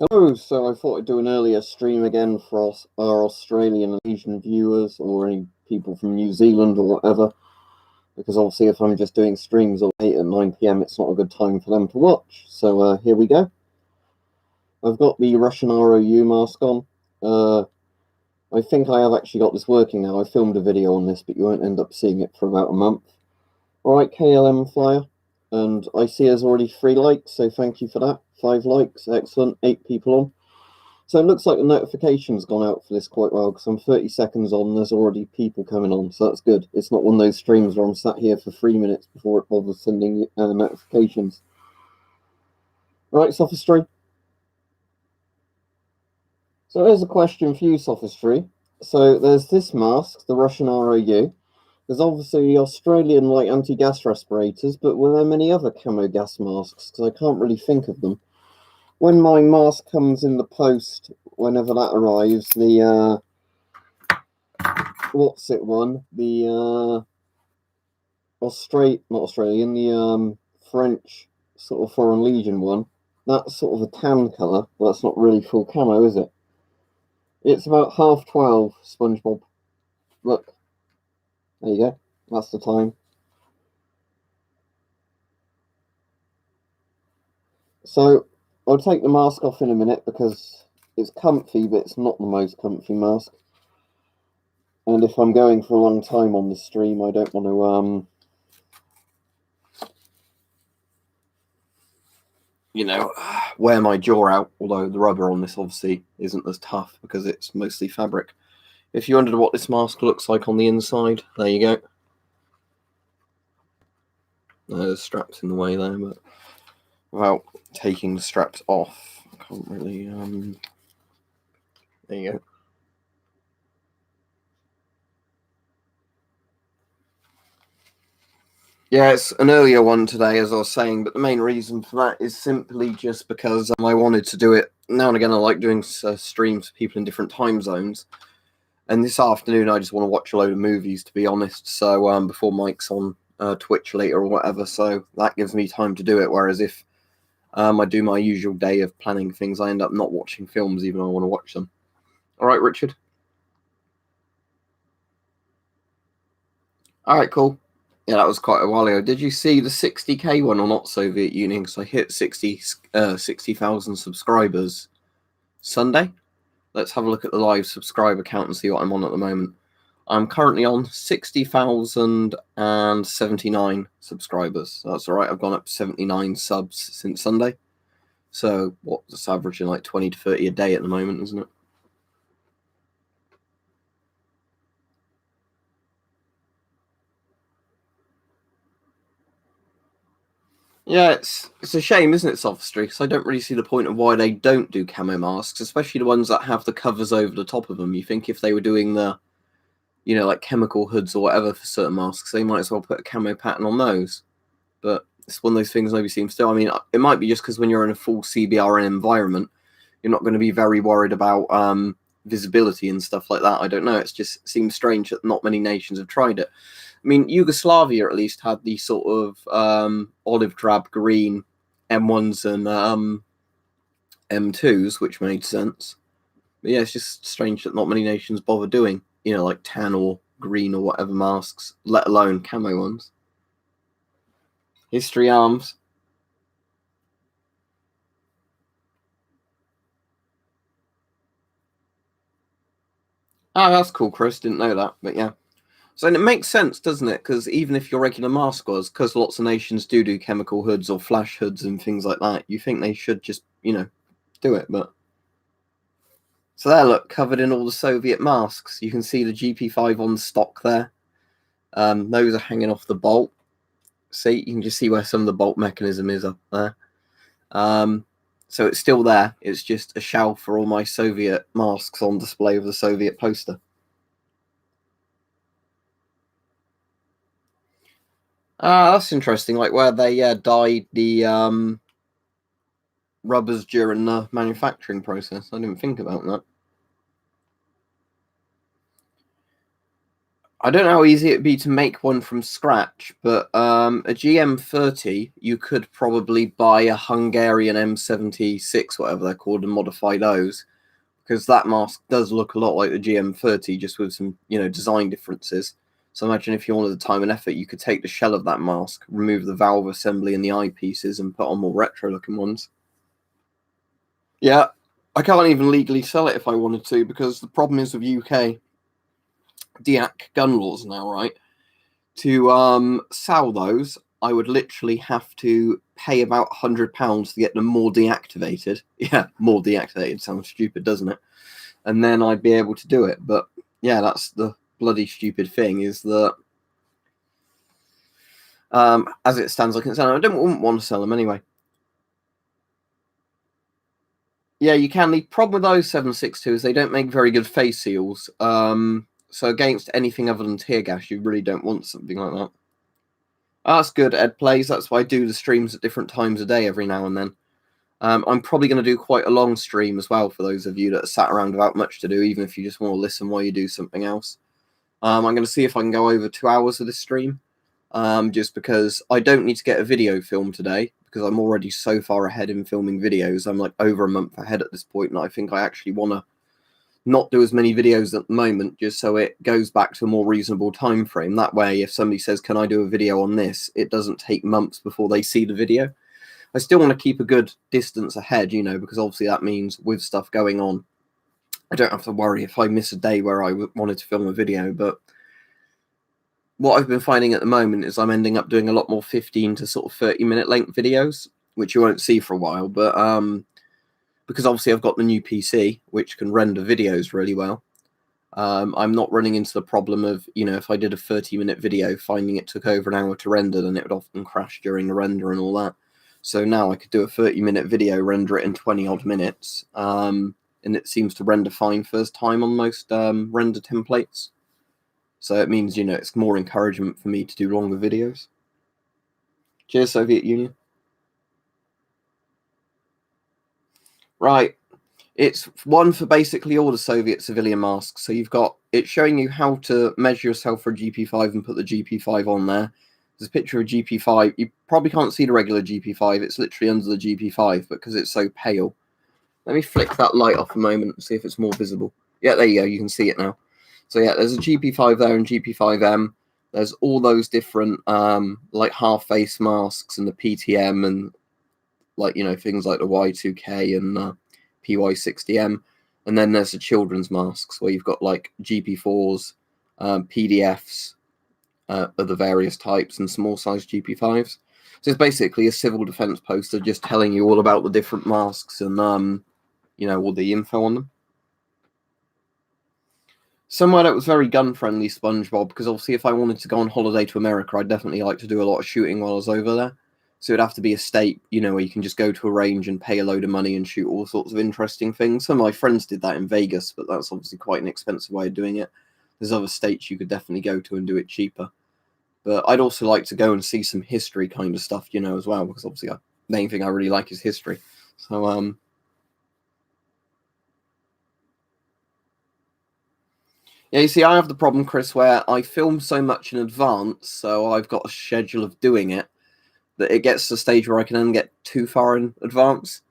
Hello, so I thought I'd do an earlier stream again for our Australian and Asian viewers, or any people from New Zealand or whatever, because obviously if I'm just doing streams all 8 and 9 p.m, it's not a good time for them to watch. So here we go. I've got the Russian ROU mask on. I think I have actually got this working now. I filmed a video on this, but you won't end up seeing it for about a month. Alright, KLM Flyer, and I see there's already 3 likes, so thank you for that. 5 likes, excellent, 8 people on. So it looks like the notification's gone out for this quite well, because I'm 30 seconds on, there's already people coming on, so that's good. It's not one of those streams where I'm sat here for 3 minutes before it bothers sending notifications. Right, Sophistry. So here's a question for you, Sophistry. So there's this mask, the Russian ROU. There's obviously Australian like anti-gas respirators, but were there many other camo gas masks? Because I can't really think of them. When my mask comes in the post, whenever that arrives, the what's it one? The not Australian, the French sort of Foreign Legion one. That's sort of a tan colour. Well, that's not really full camo, is it? It's about 12:30, SpongeBob. Look. There you go. That's the time. So I'll take the mask off in a minute because it's comfy, but it's not the most comfy mask. And if I'm going for a long time on the stream, I don't want to wear my jaw out, although the rubber on this obviously isn't as tough because it's mostly fabric. If you wondered what this mask looks like on the inside, there you go. There's straps in the way there, but without taking the straps off, I can't really, there you go. Yeah, it's an earlier one today, as I was saying, but the main reason for that is simply just because I wanted to do it. Now and again, I like doing streams for people in different time zones. And this afternoon, I just want to watch a load of movies, to be honest. So before Mike's on Twitch later or whatever, so that gives me time to do it. Whereas if I do my usual day of planning things, I end up not watching films, even though I want to watch them. All right, Richard? All right, cool. Yeah, that was quite a while ago. Did you see the 60k one or not, Soviet Union? Because I hit 60,000 subscribers Sunday. Let's have a look at the live subscriber count and see what I'm on at the moment. I'm currently on 60,079 subscribers. That's all right. I've gone up 79 subs since Sunday. So what's averaging like 20 to 30 a day at the moment, isn't it? Yeah, it's a shame, isn't it, Sophistry? Because I don't really see the point of why they don't do camo masks, especially the ones that have the covers over the top of them. You think if they were doing the, like chemical hoods or whatever for certain masks, they might as well put a camo pattern on those. But it's one of those things nobody seems to. I mean, it might be just because when you're in a full CBRN environment, you're not going to be very worried about visibility and stuff like that. I don't know. It just seems strange that not many nations have tried it. I mean, Yugoslavia at least had these sort of olive drab green M1s and M2s, which made sense. But yeah, it's just strange that not many nations bother doing, like tan or green or whatever masks, let alone camo ones. History Arms. Oh, that's cool, Chris. Didn't know that, but yeah. So it makes sense, doesn't it? Because even if your regular mask was, because lots of nations do chemical hoods or flash hoods and things like that, you think they should just, do it. But so there, look, covered in all the Soviet masks. You can see the GP5 on stock there. Those are hanging off the bolt. See, you can just see where some of the bolt mechanism is up there. So it's still there. It's just a shelf for all my Soviet masks on display with the Soviet poster. That's interesting. Like where they dyed the rubbers during the manufacturing process. I didn't think about that. I don't know how easy it'd be to make one from scratch, but a GM30, you could probably buy a Hungarian M76, whatever they're called, and modify those, because that mask does look a lot like the GM30, just with some, design differences. So imagine if you wanted the time and effort, you could take the shell of that mask, remove the valve assembly and the eyepieces, and put on more retro-looking ones. Yeah, I can't even legally sell it if I wanted to, because the problem is with UK deac gun laws now, right? To sell those, I would literally have to pay about £100 to get them more deactivated. Yeah, more deactivated sounds stupid, doesn't it? And then I'd be able to do it. But yeah, that's the bloody stupid thing, is that as it stands, I wouldn't want to sell them anyway. Yeah, you can. The problem with those 7.62 is they don't make very good face seals. So against anything other than tear gas, you really don't want something like that. That's good, Ed Plays. That's why I do the streams at different times of day every now and then. I'm probably going to do quite a long stream as well for those of you that are sat around without much to do, even if you just want to listen while you do something else. I'm going to see if I can go over 2 hours of this stream, just because I don't need to get a video film today, because I'm already so far ahead in filming videos. I'm like over a month ahead at this point, and I think I actually want to not do as many videos at the moment, just so it goes back to a more reasonable time frame. That way, if somebody says, can I do a video on this, it doesn't take months before they see the video. I still want to keep a good distance ahead, because obviously that means with stuff going on, I don't have to worry if I miss a day where I wanted to film a video. But what I've been finding at the moment is I'm ending up doing a lot more 15 to sort of 30-minute length videos, which you won't see for a while. But because obviously I've got the new PC, which can render videos really well, I'm not running into the problem of, if I did a 30-minute video, finding it took over an hour to render, then it would often crash during the render and all that. So now I could do a 30-minute video, render it in 20-odd minutes, and it seems to render fine first time on most render templates. So it means, it's more encouragement for me to do longer videos. Cheers, Soviet Union. Right. It's one for basically all the Soviet civilian masks. So it's showing you how to measure yourself for a GP5 and put the GP5 on there. There's a picture of a GP5. You probably can't see the regular GP5. It's literally under the GP5, but because it's so pale. Let me flick that light off a moment and see if it's more visible. Yeah, there you go. You can see it now. So yeah, there's a GP5 there and GP5M. There's all those different like half face masks and the PTM and things like the Y2K and PY60M. And then there's the children's masks where you've got like GP4s, PDFs of the various types, and small size GP5s. So it's basically a civil defense poster just telling you all about the different masks and all the info on them. Somewhere that was very gun friendly, SpongeBob, because obviously if I wanted to go on holiday to America, I'd definitely like to do a lot of shooting while I was over there. So it'd have to be a state, where you can just go to a range and pay a load of money and shoot all sorts of interesting things. Some of my friends did that in Vegas, but that's obviously quite an expensive way of doing it. There's other states you could definitely go to and do it cheaper. But I'd also like to go and see some history kind of stuff, as well, because obviously the main thing I really like is history. So, yeah, you see, I have the problem, Chris, where I film so much in advance, so I've got a schedule of doing it, that it gets to the stage where I can only get too far in advance.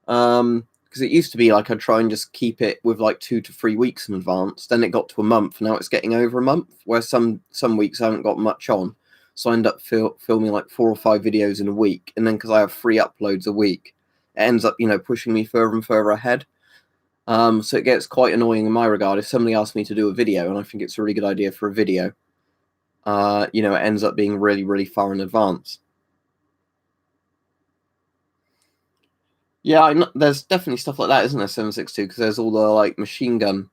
Because it used to be like I'd try and just keep it with like 2 to 3 weeks in advance. Then it got to a month. Now it's getting over a month, where some weeks I haven't got much on. So I end up filming like 4 or 5 videos in a week. And then because I have 3 uploads a week, it ends up, pushing me further and further ahead. So it gets quite annoying in my regard. If somebody asks me to do a video, and I think it's a really good idea for a video, it ends up being really, really far in advance. Yeah, there's definitely stuff like that, isn't there, 7.62? Because there's all the like machine gun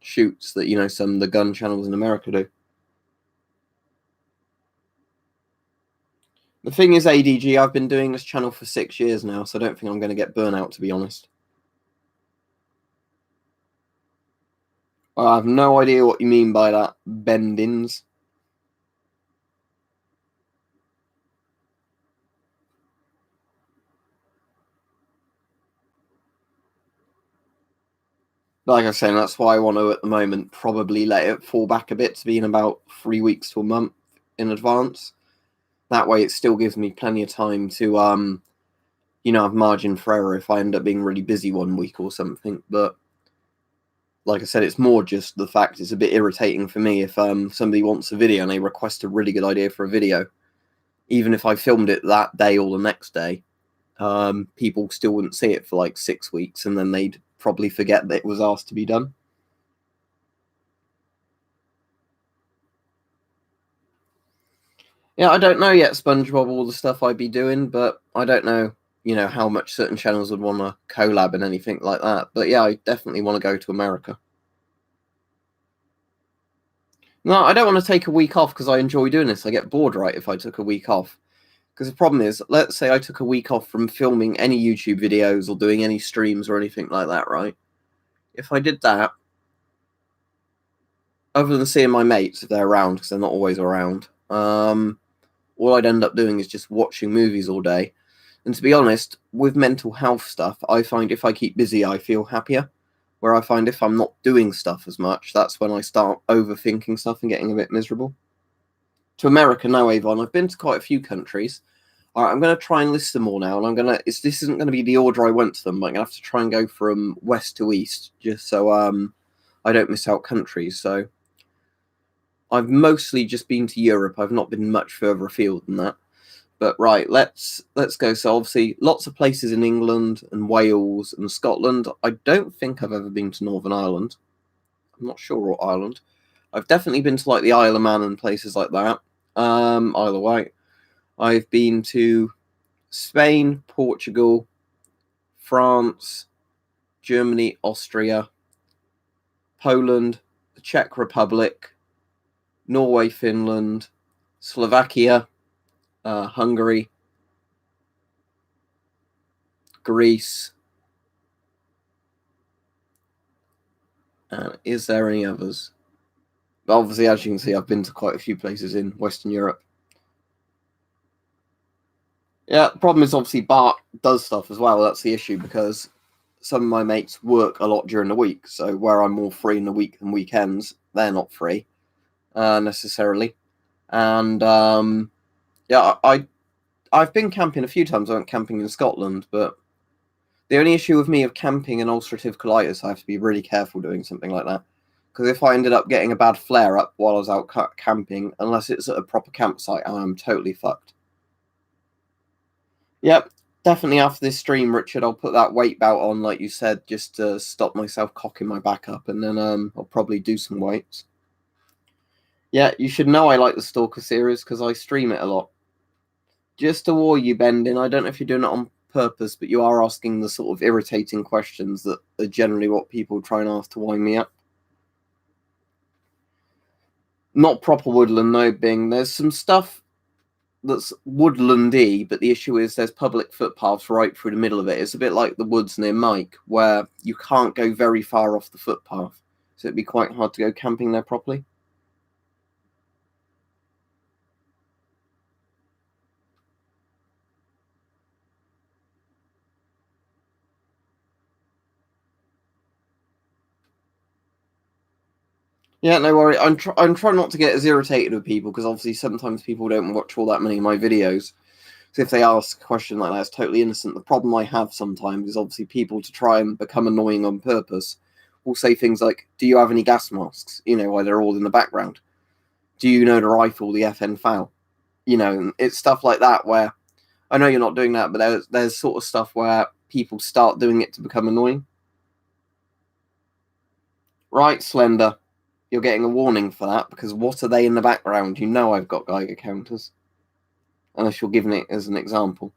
shoots that some of the gun channels in America do. The thing is, ADG, I've been doing this channel for 6 years now, so I don't think I'm going to get burnout, to be honest. I have no idea what you mean by that, bendings. Like I was saying, that's why I want to, at the moment, probably let it fall back a bit to be in about 3 weeks to a month in advance. That way it still gives me plenty of time to, have margin for error if I end up being really busy one week or something. But like I said, it's more just the fact it's a bit irritating for me if somebody wants a video and they request a really good idea for a video. Even if I filmed it that day or the next day, people still wouldn't see it for like 6 weeks, and then they'd probably forget that it was asked to be done. Yeah, I don't know yet, SpongeBob, all the stuff I'd be doing, but I don't know, how much certain channels would want to collab and anything like that. But yeah, I definitely want to go to America. No, I don't want to take a week off because I enjoy doing this. I get bored, right, if I took a week off. Because the problem is, let's say I took a week off from filming any YouTube videos or doing any streams or anything like that, right? If I did that, other than seeing my mates if they're around, because they're not always around, all I'd end up doing is just watching movies all day. And to be honest, with mental health stuff, I find if I keep busy, I feel happier. Where I find if I'm not doing stuff as much, that's when I start overthinking stuff and getting a bit miserable. To America, no, Avon. I've been to quite a few countries. All right, I'm going to try and list them all now, and this isn't going to be the order I went to them, but I'm going to have to try and go from west to east, just so I don't miss out countries. So I've mostly just been to Europe. I've not been much further afield than that. But right, let's go. So obviously, lots of places in England and Wales and Scotland. I don't think I've ever been to Northern Ireland. I'm not sure what Ireland. I've definitely been to like the Isle of Man and places like that. Isle of Wight. I've been to Spain, Portugal, France, Germany, Austria, Poland, the Czech Republic, Norway, Finland, Slovakia, Hungary, Greece. Is there any others? But obviously, as you can see, I've been to quite a few places in Western Europe. Yeah, the problem is obviously Bart does stuff as well. That's the issue, because some of my mates work a lot during the week. So where I'm more free in the week than weekends, they're not free necessarily. And yeah, I've been camping a few times. I went camping in Scotland, but the only issue with me of camping and ulcerative colitis, I have to be really careful doing something like that. Because if I ended up getting a bad flare up while I was out camping, unless it's at a proper campsite, I'm totally fucked. Yep, definitely after this stream, Richard, I'll put that weight belt on, like you said, just to stop myself cocking my back up, and then I'll probably do some weights. Yeah, you should know I like the Stalker series because I stream it a lot. Just to warn you, Bendin, I don't know if you're doing it on purpose, but you are asking the sort of irritating questions that are generally what people try and ask to wind me up. Not proper woodland, no, Bing. There's some stuff that's woodlandy, but the issue is there's public footpaths right through the middle of it. It's a bit like the woods near Mike, where you can't go very far off the footpath, so it'd be quite hard to go camping there properly. Yeah, no worry. I'm trying not to get as irritated with people, because obviously sometimes people don't watch all that many of my videos. So if they ask a question like that, it's totally innocent. The problem I have sometimes is obviously people, to try and become annoying on purpose, will say things like, "Do you have any gas masks?" While they're all in the background. "Do you know the rifle, the FN FAL?" It's stuff like that where I know you're not doing that, but there's sort of stuff where people start doing it to become annoying. Right, Slender. You're getting a warning for that, because what are they in the background? I've got Geiger counters. Unless you're giving it as an example.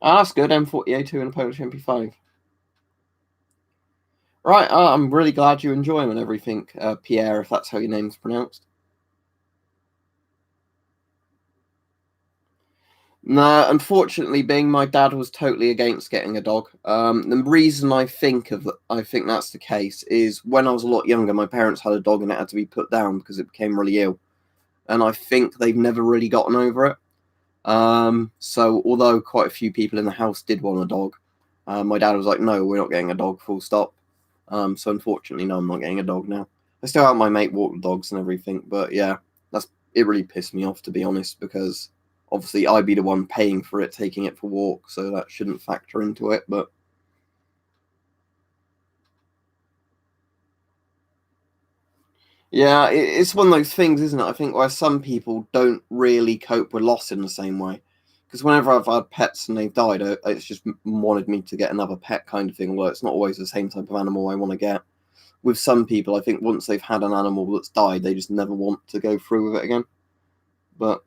That's good. M40A2 and a Polish MP5. Right, I'm really glad you enjoy them and everything, Pierre, if that's how your name's pronounced. No, unfortunately, being my dad was totally against getting a dog. The reason I think that's the case is when I was a lot younger, my parents had a dog and it had to be put down because it became really ill, and I think they've never really gotten over it. So although quite a few people in the house did want a dog, My dad was like, no, we're not getting a dog, full stop. So unfortunately, no, I'm not getting a dog now. I still have my mate walk the dogs and everything, but yeah, it really pissed me off, to be honest, because obviously I'd be the one paying for it, taking it for walks, so that shouldn't factor into it, but yeah, it's one of those things, isn't it? I think where some people don't really cope with loss in the same way. Because whenever I've had pets and they've died, it's just wanted me to get another pet kind of thing, although it's not always the same type of animal I want to get. With some people, I think once they've had an animal that's died, they just never want to go through with it again. But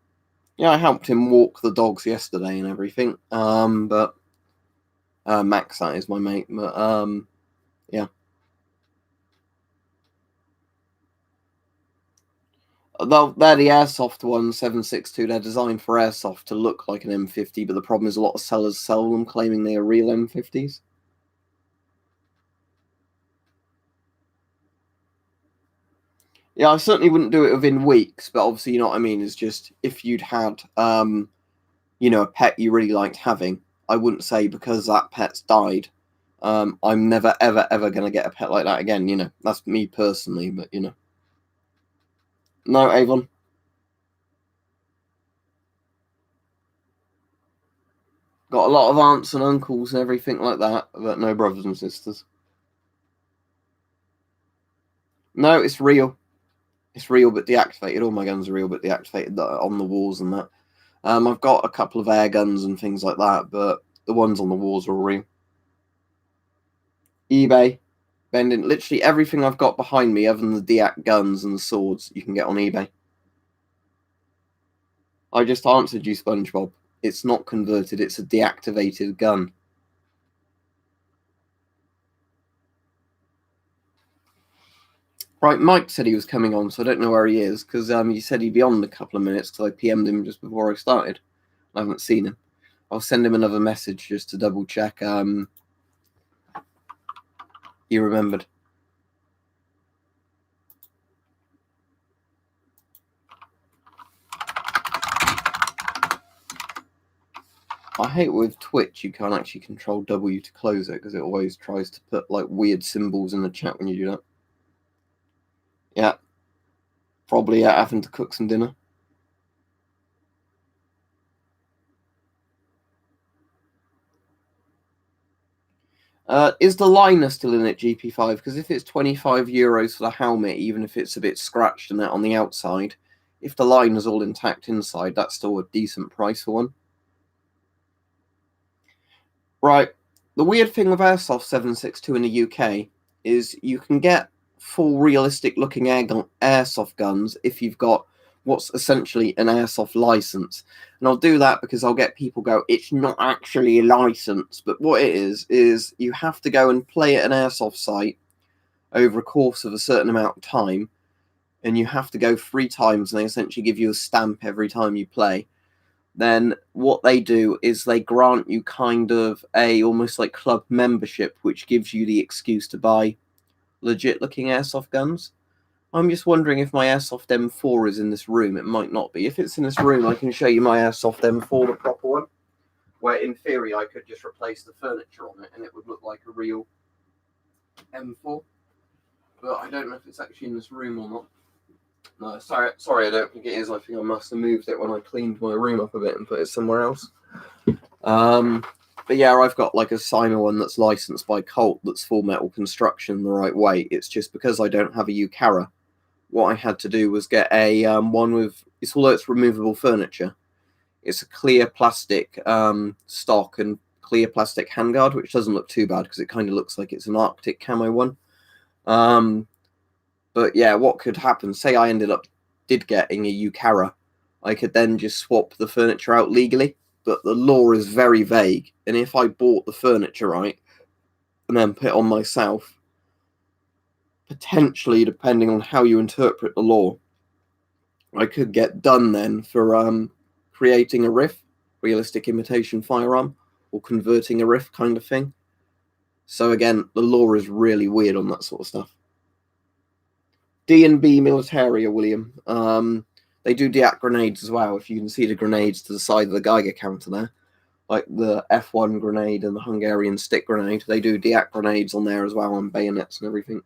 yeah, I helped him walk the dogs yesterday and everything. But Max, that is my mate. But yeah. They're the airsoft ones, 7.62. They're designed for airsoft to look like an M50, but the problem is a lot of sellers sell them claiming they are real M50s. Yeah, I certainly wouldn't do it within weeks, but obviously, you know what I mean, is just if you'd had, a pet you really liked having, I wouldn't say because that pet's died, I'm never, ever, ever going to get a pet like that again, That's me personally, but, No, Avon. Got a lot of aunts and uncles and everything like that, but no brothers and sisters. No, it's real. It's real but deactivated. All my guns are real but deactivated on the walls and that. I've got a couple of air guns and things like that, but the ones on the walls are real. eBay, bending literally everything I've got behind me, other than the deac guns and the swords, you can get on eBay. I just answered you, SpongeBob. It's not converted. It's a deactivated gun. Right, Mike said he was coming on, so I don't know where he is, because he said he'd be on in a couple of minutes, because I PM'd him just before I started. I haven't seen him. I'll send him another message just to double check he remembered. I hate with Twitch you can't actually control W to close it, because it always tries to put like weird symbols in the chat when you do that. Yeah. Probably having to cook some dinner. Is the liner still in it, GP5? Because if it's €25 for the helmet, even if it's a bit scratched and that on the outside, if the liner's all intact inside, that's still a decent price for one. Right. The weird thing with Airsoft 7.62 in the UK is you can get full realistic looking airsoft guns if you've got what's essentially an airsoft license. And I'll do that because I'll get people go, it's not actually a license. But what it is you have to go and play at an airsoft site over a course of a certain amount of time. And you have to go 3 times and they essentially give you a stamp every time you play. Then what they do is they grant you kind of a almost like club membership, which gives you the excuse to buy legit looking airsoft guns. I'm just wondering if my airsoft M4 is in this room. It might not be. If it's in this room, I can show you my airsoft M4, the proper one, where in theory I could just replace the furniture on it and it would look like a real M4. But I don't know if it's actually in this room or not. No, sorry, I don't think it is. I think I must have moved it when I cleaned my room up a bit and put it somewhere else. But yeah, I've got like a Cyma one that's licensed by Colt that's full metal construction the right way. It's just because I don't have a UCARA, what I had to do was get a one with, although it's removable furniture, it's a clear plastic stock and clear plastic handguard, which doesn't look too bad because it kind of looks like it's an Arctic camo one. But yeah, what could happen, say I did getting a UCARA, I could then just swap the furniture out legally, but the law is very vague, and if I bought the furniture right and then put it on myself, potentially, depending on how you interpret the law, I could get done then for creating a RIF, realistic imitation firearm, or converting a RIF kind of thing. So again, the law is really weird on that sort of stuff. D&B Militaria, William. They do deact grenades as well. If you can see the grenades to the side of the Geiger counter there. like the F1 grenade and the Hungarian stick grenade. They do deact grenades on there as well, and bayonets and everything.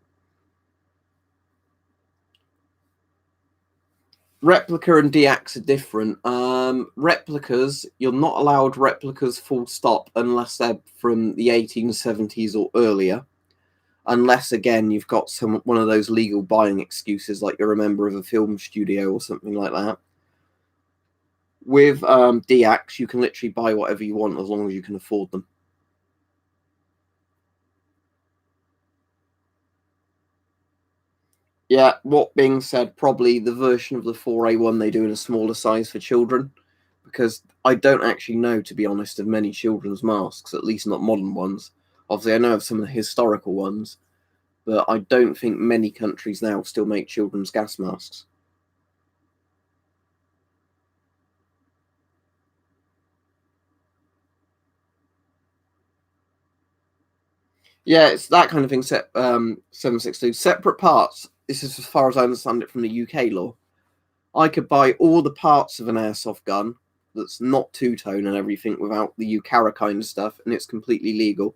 Replica and deacts are different. Replicas, you're not allowed replicas full stop unless they're from the 1870s or earlier. Unless, again, you've got one of those legal buying excuses, like you're a member of a film studio or something like that. With deacts, you can literally buy whatever you want as long as you can afford them. Yeah, what being said, probably the version of the 4A1 they do in a smaller size for children, because I don't actually know, to be honest, of many children's masks, at least not modern ones. Obviously, I know of some of the historical ones, but I don't think many countries now still make children's gas masks. Yeah, it's that kind of thing. 762 separate parts. This is as far as I understand it from the UK law. I could buy all the parts of an airsoft gun that's not two-tone and everything without the UCARA kind of stuff, and it's completely legal.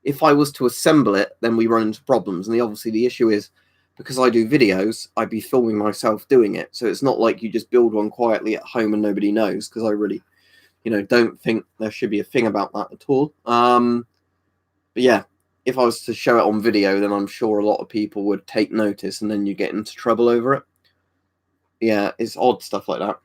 If I was to assemble it, then we run into problems. And obviously the issue is, because I do videos, I'd be filming myself doing it. So it's not like you just build one quietly at home and nobody knows, because I really, don't think there should be a thing about that at all. But yeah, if I was to show it on video, then I'm sure a lot of people would take notice and then you get into trouble over it. Yeah, it's odd stuff like that.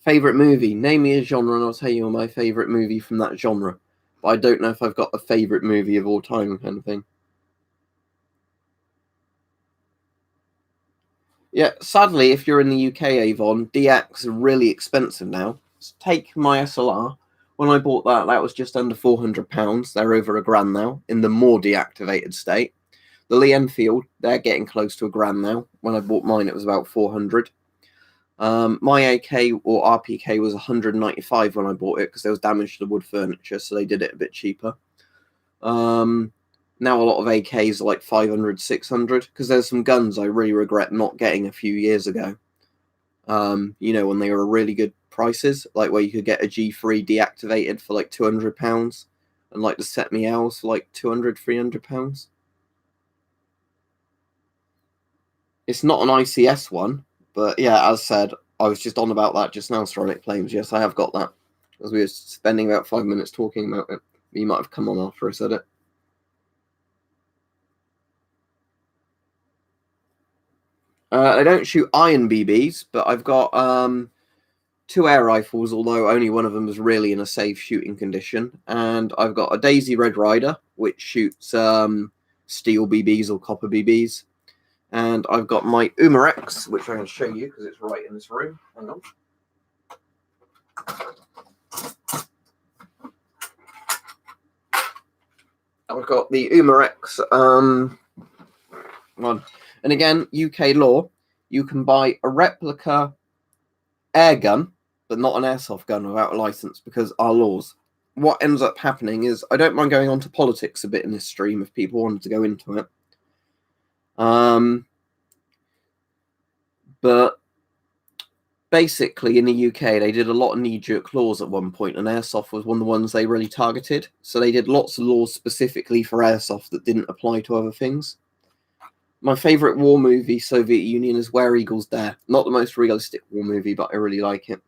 Favorite movie? Name me a genre and I'll tell you my favorite movie from that genre. But I don't know if I've got a favorite movie of all time kind of thing. Yeah, sadly, if you're in the UK, Avon, DX are really expensive now. Take my SLR. When I bought that, that was just under £400. They're over £1,000 now in the more deactivated state. The Lee Enfield, they're getting close to £1,000 now. When I bought mine, it was about 400. My AK or RPK was 195 when I bought it because there was damage to the wood furniture, so they did it a bit cheaper. Now a lot of AKs are like 500, 600 because there's some guns I really regret not getting a few years ago. When they were really good prices, like where you could get a G3 deactivated for like £200 and like the Set Me Owls for like £200, £300. It's not an ICS one, but yeah, as said, I was just on about that just now, Ceramic Flames. Yes, I have got that. As we were spending about 5 minutes talking about it. You might have come on after I said it. I don't shoot iron BBs, but I've got 2 air rifles, although only one of them is really in a safe shooting condition. And I've got a Daisy Red Rider, which shoots steel BBs or copper BBs. And I've got my Umarex, which I'm going to show you because it's right in this room. Hang on. I've got the Umarex one. And again, UK law, you can buy a replica air gun, but not an airsoft gun without a license because our laws. What ends up happening is, I don't mind going on to politics a bit in this stream if people wanted to go into it. But basically in the UK, they did a lot of knee-jerk laws at one point, and airsoft was one of the ones they really targeted. So they did lots of laws specifically for airsoft that didn't apply to other things. My favourite war movie, Soviet Union, is Where Eagles Dare. Not the most realistic war movie, but I really like it.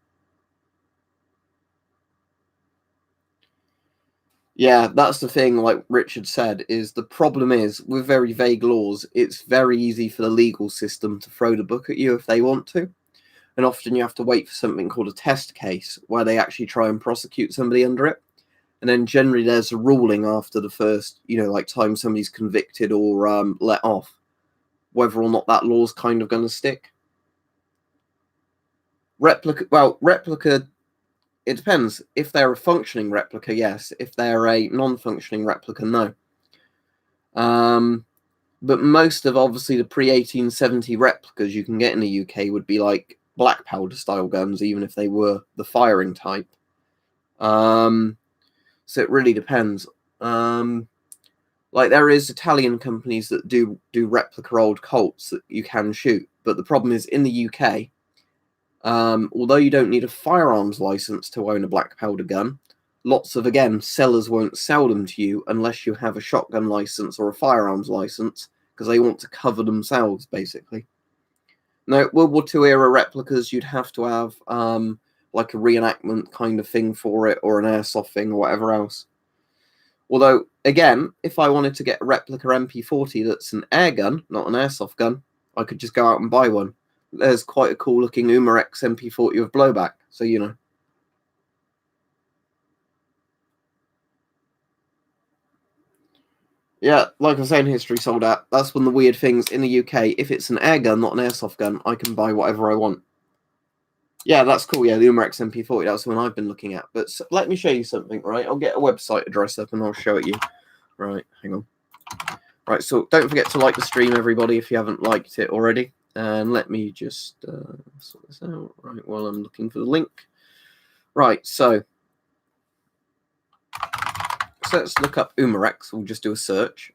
Yeah, that's the thing, like Richard said, is the problem is, with very vague laws, it's very easy for the legal system to throw the book at you if they want to. And often you have to wait for something called a test case, where they actually try and prosecute somebody under it. And then generally there's a ruling after the first, time somebody's convicted or let off, whether or not that law's kind of going to stick. Replica, it depends. If they're a functioning replica, yes. If they're a non-functioning replica, no. But most of, obviously, the pre-1870 replicas you can get in the UK would be like black powder style guns, even if they were the firing type. So it really depends. Like there is Italian companies that do replica old Colts that you can shoot, but the problem is in the UK, although you don't need a firearms license to own a black powder gun, lots of, again, sellers won't sell them to you unless you have a shotgun license or a firearms license, because they want to cover themselves, basically. Now, World War II era replicas, you'd have to have like a reenactment kind of thing for it, or an airsoft thing, or whatever else. Although, again, if I wanted to get a replica MP40 that's an air gun, not an airsoft gun, I could just go out and buy one. There's quite a cool looking Umarex MP40 with blowback, so you know. Yeah, like I was saying, history sold out. That's one of the weird things in the UK. If it's an air gun, not an airsoft gun, I can buy whatever I want. Yeah, that's cool. Yeah, the Umarex MP40, that's the one I've been looking at. But let me show you something, right? I'll get a website address up and I'll show it you. Right, hang on. Right, so don't forget to like the stream, everybody, if you haven't liked it already. And let me just sort this out, right, while I'm looking for the link. Right, so let's look up Umarex. We'll just do a search.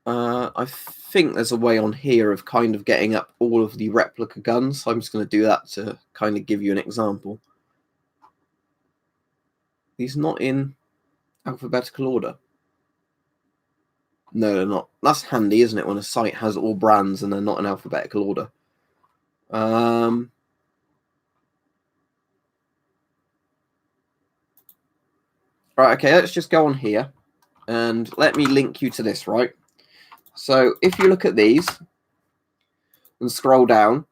I think there's a way on here of kind of getting up all of the replica guns. So I'm just going to do that to kind of give you an example. These not in alphabetical order. No, they're not. That's handy, isn't it, when a site has all brands and they're not in alphabetical order. Right, okay, let's just go on here and let me link you to this, right? So if you look at these and scroll down,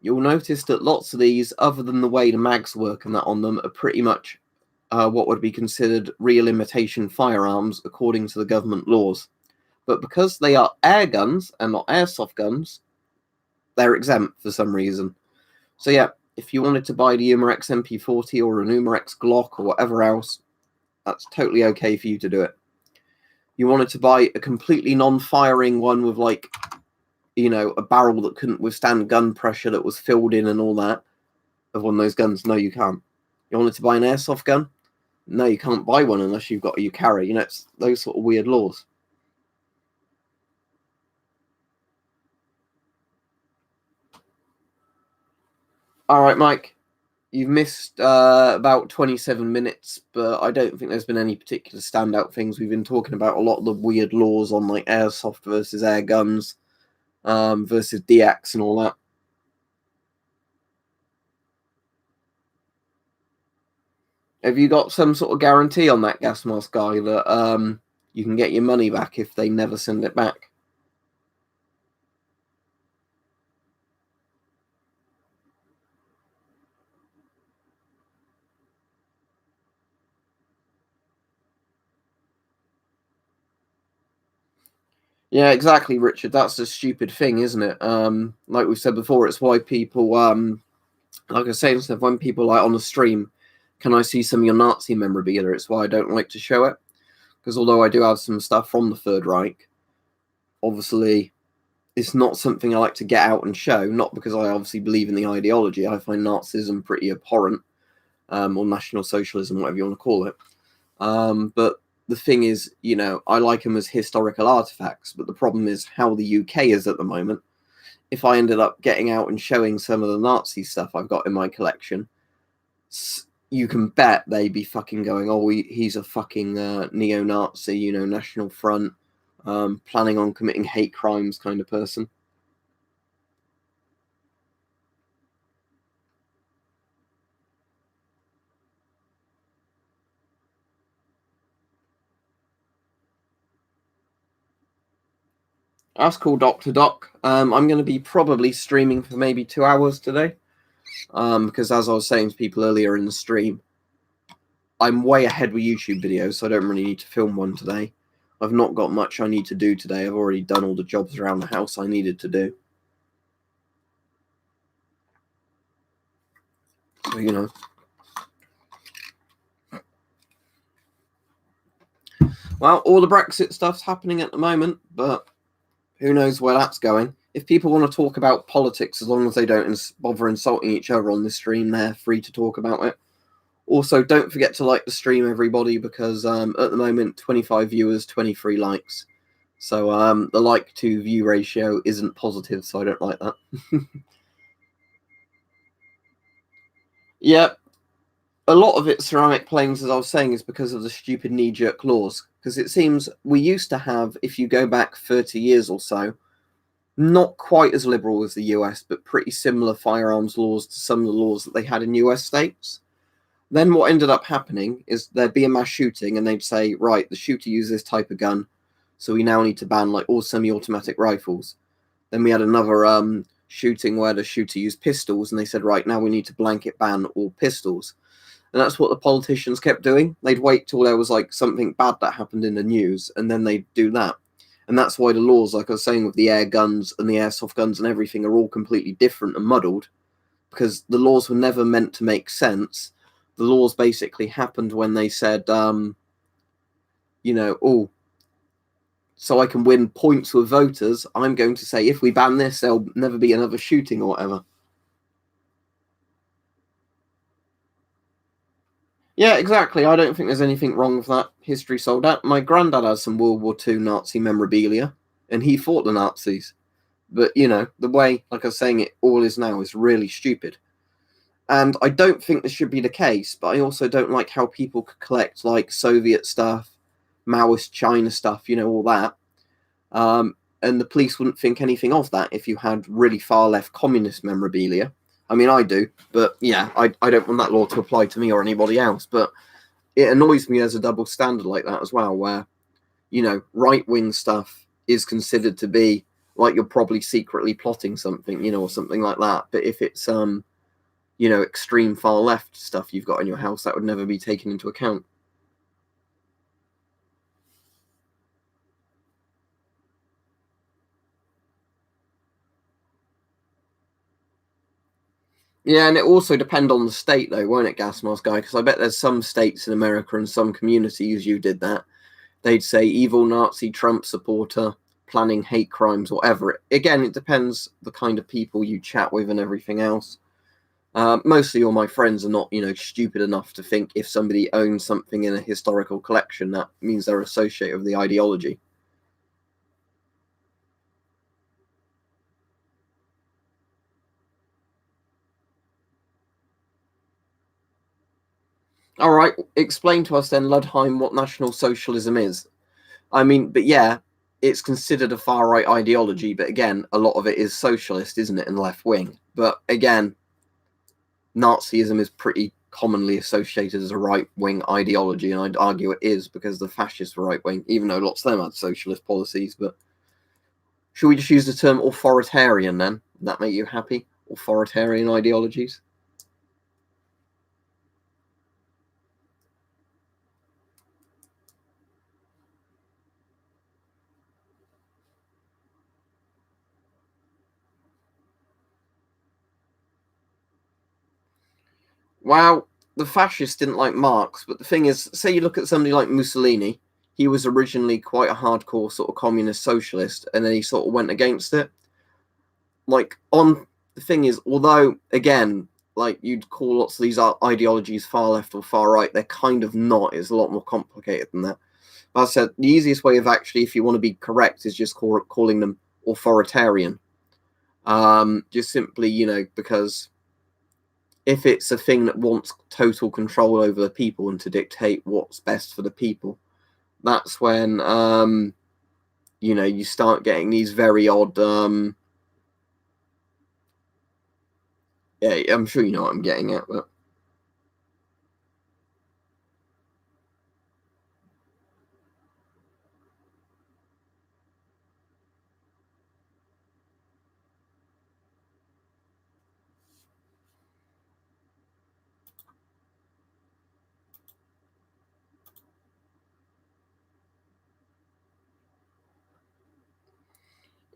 you'll notice that lots of these, other than the way the mags work and that on them, are pretty much what would be considered real imitation firearms according to the government laws. But because they are air guns and not airsoft guns, they're exempt for some reason. So yeah, if you wanted to buy the Umarex MP40 or an Umarex Glock or whatever else, that's totally okay for you to do it. You wanted to buy a completely non-firing one with, like, you know, a barrel that couldn't withstand gun pressure that was filled in and all that, of one of those guns, no, you can't. You wanted to buy an airsoft gun? No, you can't buy one unless you've got a carry. You know, it's those sort of weird laws. All right, Mike. You've missed about 27 minutes, but I don't think there's been any particular standout things. We've been talking about a lot of the weird laws on, like, airsoft versus air guns versus DX and all that. Have you got some sort of guarantee on that gas mask guy that you can get your money back if they never send it back? Yeah, exactly, Richard. That's a stupid thing, isn't it? Like we said before, it's why people, like I was saying, when people like on the stream, can I see some of your Nazi memorabilia? It's why I don't like to show it. Because although I do have some stuff from the Third Reich, obviously it's not something I like to get out and show, not because I obviously believe in the ideology. I find Nazism pretty abhorrent, or National Socialism, whatever you want to call it. But the thing is, you know, I like them as historical artifacts, but the problem is how the UK is at the moment. If I ended up getting out and showing some of the Nazi stuff I've got in my collection, you can bet they'd be fucking going, oh, he's a fucking neo-Nazi, you know, National Front, planning on committing hate crimes kind of person. That's cool, Dr. Doc. I'm going to be probably streaming for maybe 2 hours today, because as I was saying to people earlier in the stream, I'm way ahead with YouTube videos, so I don't really need to film one today. I've not got much I need to do today. I've already done all the jobs around the house I needed to do. So, you know. Well, all the Brexit stuff's happening at the moment, but who knows where that's going. If people want to talk about politics, as long as they don't bother insulting each other on this stream, they're free to talk about it. Also, don't forget to like the stream, everybody, because at the moment, 25 viewers, 23 likes. So the like to view ratio isn't positive, so I don't like that. Yeah, a lot of it, ceramic planes, as I was saying, is because of the stupid knee-jerk laws. Because it seems we used to have, if you go back 30 years or so, not quite as liberal as the US, but pretty similar firearms laws to some of the laws that they had in US states. Then what ended up happening is there'd be a mass shooting, and they'd say, right, the shooter used this type of gun, so we now need to ban like all semi-automatic rifles. Then we had another shooting where the shooter used pistols, and they said, right, now we need to blanket ban all pistols. And that's what the politicians kept doing. They'd wait till there was like something bad that happened in the news, and then they'd do that. And that's why the laws, like I was saying, with the air guns and the airsoft guns and everything, are all completely different and muddled, because the laws were never meant to make sense. The laws basically happened when they said, oh, so I can win points with voters, I'm going to say, if we ban this, there'll never be another shooting or whatever. Yeah, exactly. I don't think there's anything wrong with that. History sold out. My granddad has some World War II Nazi memorabilia, and he fought the Nazis. But, the way, like I was saying, it all is now is really stupid. And I don't think this should be the case, but I also don't like how people could collect, like, Soviet stuff, Maoist China stuff, all that. And the police wouldn't think anything of that if you had really far left communist memorabilia. I mean, I do, but yeah, I don't want that law to apply to me or anybody else. But it annoys me there's a double standard like that as well, where, right wing stuff is considered to be like you're probably secretly plotting something, or something like that. But if it's, extreme far left stuff you've got in your house, that would never be taken into account. Yeah, and it also depend on the state, though, won't it, Gas Mask Guy? Because I bet there's some states in America and some communities you did that. They'd say evil Nazi Trump supporter planning hate crimes, whatever. Again, it depends the kind of people you chat with and everything else. Mostly all my friends are not, stupid enough to think if somebody owns something in a historical collection, that means they're associated with the ideology. All right, explain to us then, Ludheim, what National Socialism is. I mean, but yeah, it's considered a far right ideology, but again, a lot of it is socialist, isn't it, and left wing. But again, Nazism is pretty commonly associated as a right wing ideology, and I'd argue it is because the fascists were right wing, even though lots of them had socialist policies. But should we just use the term authoritarian then? Would that make you happy? Authoritarian ideologies? Wow, the fascists didn't like Marx, but the thing is, say you look at somebody like Mussolini, he was originally quite a hardcore sort of communist socialist, and then he sort of went against it. Like, on the thing is, although, again, like you'd call lots of these ideologies far left or far right, they're kind of not. It's a lot more complicated than that. But I said the easiest way of actually, if you want to be correct, is just calling them authoritarian. Just simply, because if it's a thing that wants total control over the people and to dictate what's best for the people, that's when you start getting these very odd. Yeah, I'm sure you know what I'm getting at, but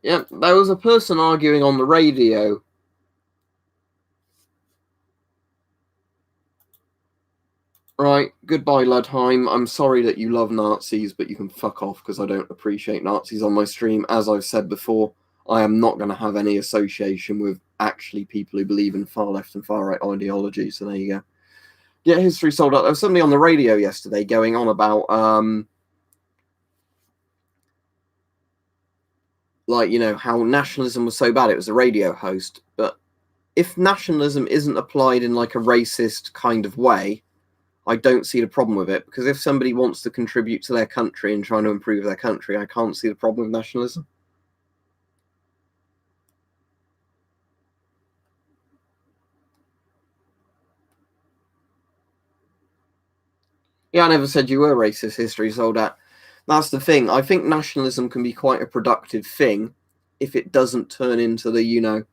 yeah, there was a person arguing on the radio. Right, goodbye, Ludheim. I'm sorry that you love Nazis, but you can fuck off because I don't appreciate Nazis on my stream. As I've said before, I am not going to have any association with actually people who believe in far left and far right ideology. So there you go. Yeah, history sold out. There was somebody on the radio yesterday going on about, how nationalism was so bad. It was a radio host, but if nationalism isn't applied in like a racist kind of way, I don't see the problem with it, because if somebody wants to contribute to their country and trying to improve their country, I can't see the problem with nationalism. Yeah, I never said you were racist, history, so that's the thing. I think nationalism can be quite a productive thing if it doesn't turn into the.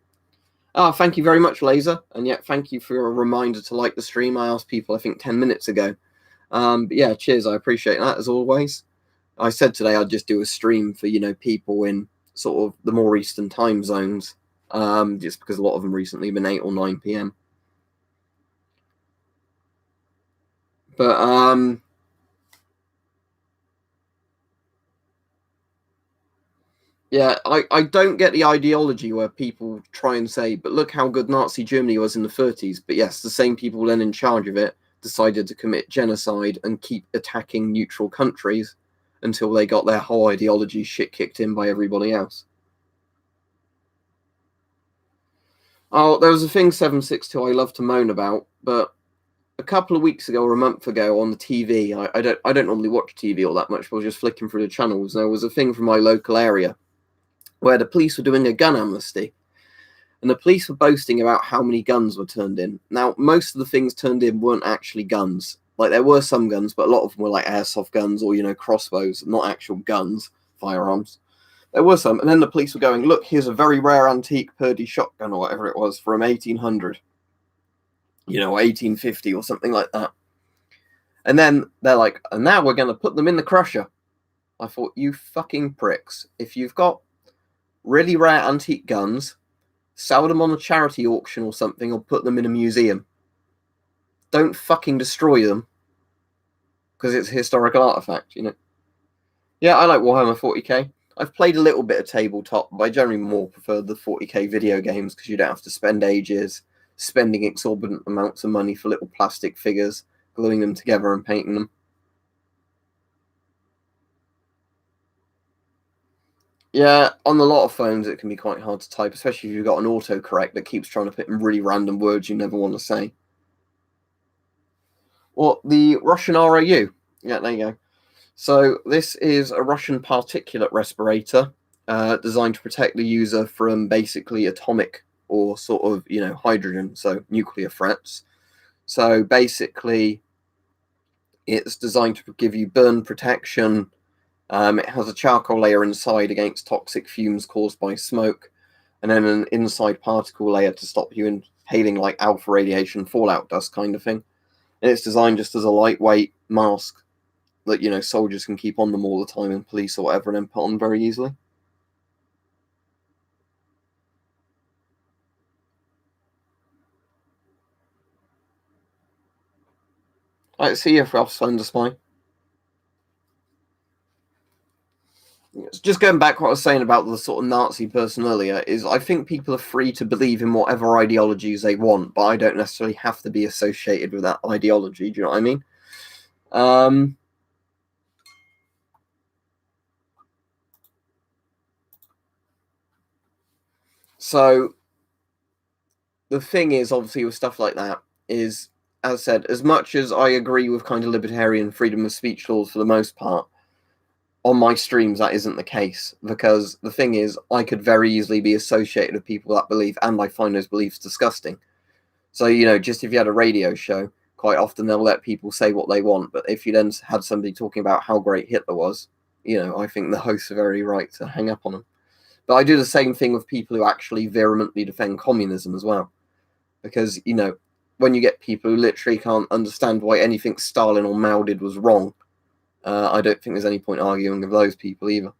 Thank you very much, Laser. And yet, thank you for a reminder to like the stream. I asked people, I think, 10 minutes ago. But yeah, cheers. I appreciate that, as always. I said today I'd just do a stream for, people in sort of the more eastern time zones, just because a lot of them recently been 8 or 9 p.m. But, yeah, I don't get the ideology where people try and say, but look how good Nazi Germany was in the 30s. But yes, the same people then in charge of it decided to commit genocide and keep attacking neutral countries until they got their whole ideology shit kicked in by everybody else. Oh, there was a thing 762 I love to moan about, but a couple of weeks ago or a month ago on the TV, I don't normally watch TV all that much, but I was just flicking through the channels. There was a thing from my local area where the police were doing a gun amnesty, and the police were boasting about how many guns were turned in. Now, most of the things turned in weren't actually guns. Like, there were some guns, but a lot of them were like airsoft guns or, crossbows, not actual guns, firearms. There were some, and then the police were going, look, here's a very rare antique Purdy shotgun or whatever it was from 1800, 1850 or something like that. And then they're like, and now we're going to put them in the crusher. I thought, you fucking pricks. If you've got really rare antique guns, sell them on a charity auction or something, or put them in a museum. Don't fucking destroy them, because it's a historical artifact, Yeah, I like Warhammer 40k. I've played a little bit of tabletop, but I generally more prefer the 40k video games, because you don't have to spend ages spending exorbitant amounts of money for little plastic figures, gluing them together and painting them. Yeah, on a lot of phones it can be quite hard to type, especially if you've got an autocorrect that keeps trying to put in really random words you never want to say. Well, the Russian ROU. Yeah, there you go. So this is a Russian particulate respirator designed to protect the user from basically atomic or sort of, hydrogen, so nuclear threats. So basically, it's designed to give you burn protection. It has a charcoal layer inside against toxic fumes caused by smoke, and then an inside particle layer to stop you inhaling like alpha radiation, fallout dust kind of thing. And it's designed just as a lightweight mask that, soldiers can keep on them all the time, and police or whatever, and then put on very easily. Right, see you, Ralph Spy. Just going back to what I was saying about the sort of Nazi person earlier, is I think people are free to believe in whatever ideologies they want, but I don't necessarily have to be associated with that ideology. Do you know what I mean? So the thing is, obviously, with stuff like that, is, as I said, as much as I agree with kind of libertarian freedom of speech laws for the most part, on my streams that isn't the case, because the thing is, I could very easily be associated with people that believe, and I find those beliefs disgusting. So, just if you had a radio show, quite often they'll let people say what they want, but if you then had somebody talking about how great Hitler was, I think the hosts are very right to hang up on them. But I do the same thing with people who actually vehemently defend communism as well. Because, when you get people who literally can't understand why anything Stalin or Mao did was wrong, I don't think there's any point arguing with those people either.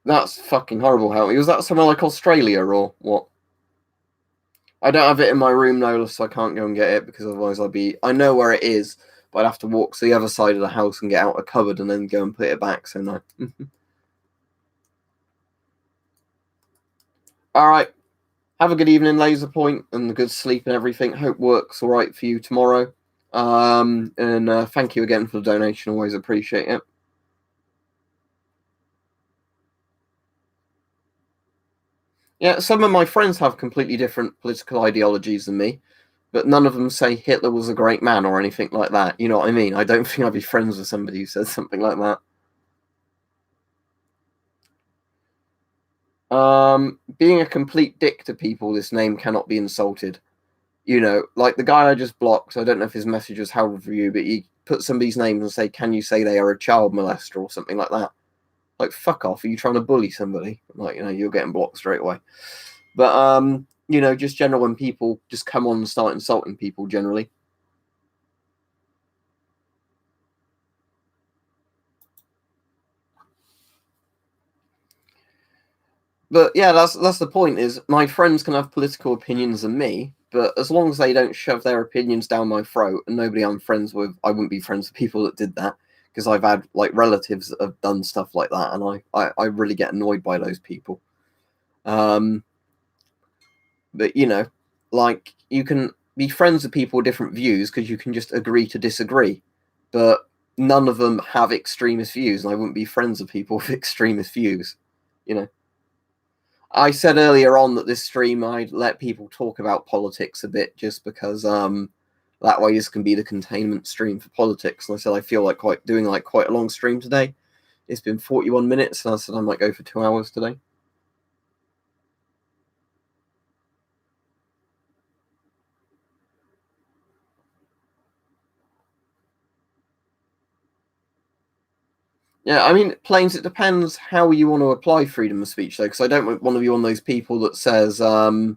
That's fucking horrible, Howie. Was that somewhere like Australia or what? I don't have it in my room, no, so I can't go and get it, because otherwise I know where it is, but I'd have to walk to the other side of the house and get out a cupboard and then go and put it back, so no. Alright. Have a good evening, Laser Point, and a good sleep and everything. Hope work's all right for you tomorrow. And thank you again for the donation. Always appreciate it. Yeah, some of my friends have completely different political ideologies than me, but none of them say Hitler was a great man or anything like that. You know what I mean? I don't think I'd be friends with somebody who says something like that. Being a complete dick to people, this name cannot be insulted. You know, like the guy I just blocked, I don't know if his message was held for you, but he put somebody's name and say, can you say they are a child molester or something like that? Like, fuck off. Are you trying to bully somebody? Like, you know, you're getting blocked straight away. But, you know, just general when people just come on and start insulting people generally. But yeah, that's the point. Is my friends can have political opinions than me, but as long as they don't shove their opinions down my throat, and nobody I'm friends with, I wouldn't be friends with people that did that, because I've had like relatives that have done stuff like that, and I really get annoyed by those people. Um, but you know, like you can be friends with people with different views because you can just agree to disagree, but none of them have extremist views, and I wouldn't be friends with people with extremist views. You know. I said earlier on that this stream I'd let people talk about politics a bit just because that way this can be the containment stream for politics. And I said I feel like doing quite a long stream today. It's been 41 minutes, and I said I might go for 2 hours today. Yeah, I mean, Plains, it depends how you want to apply freedom of speech, though, because I don't want to be one of those people that says, you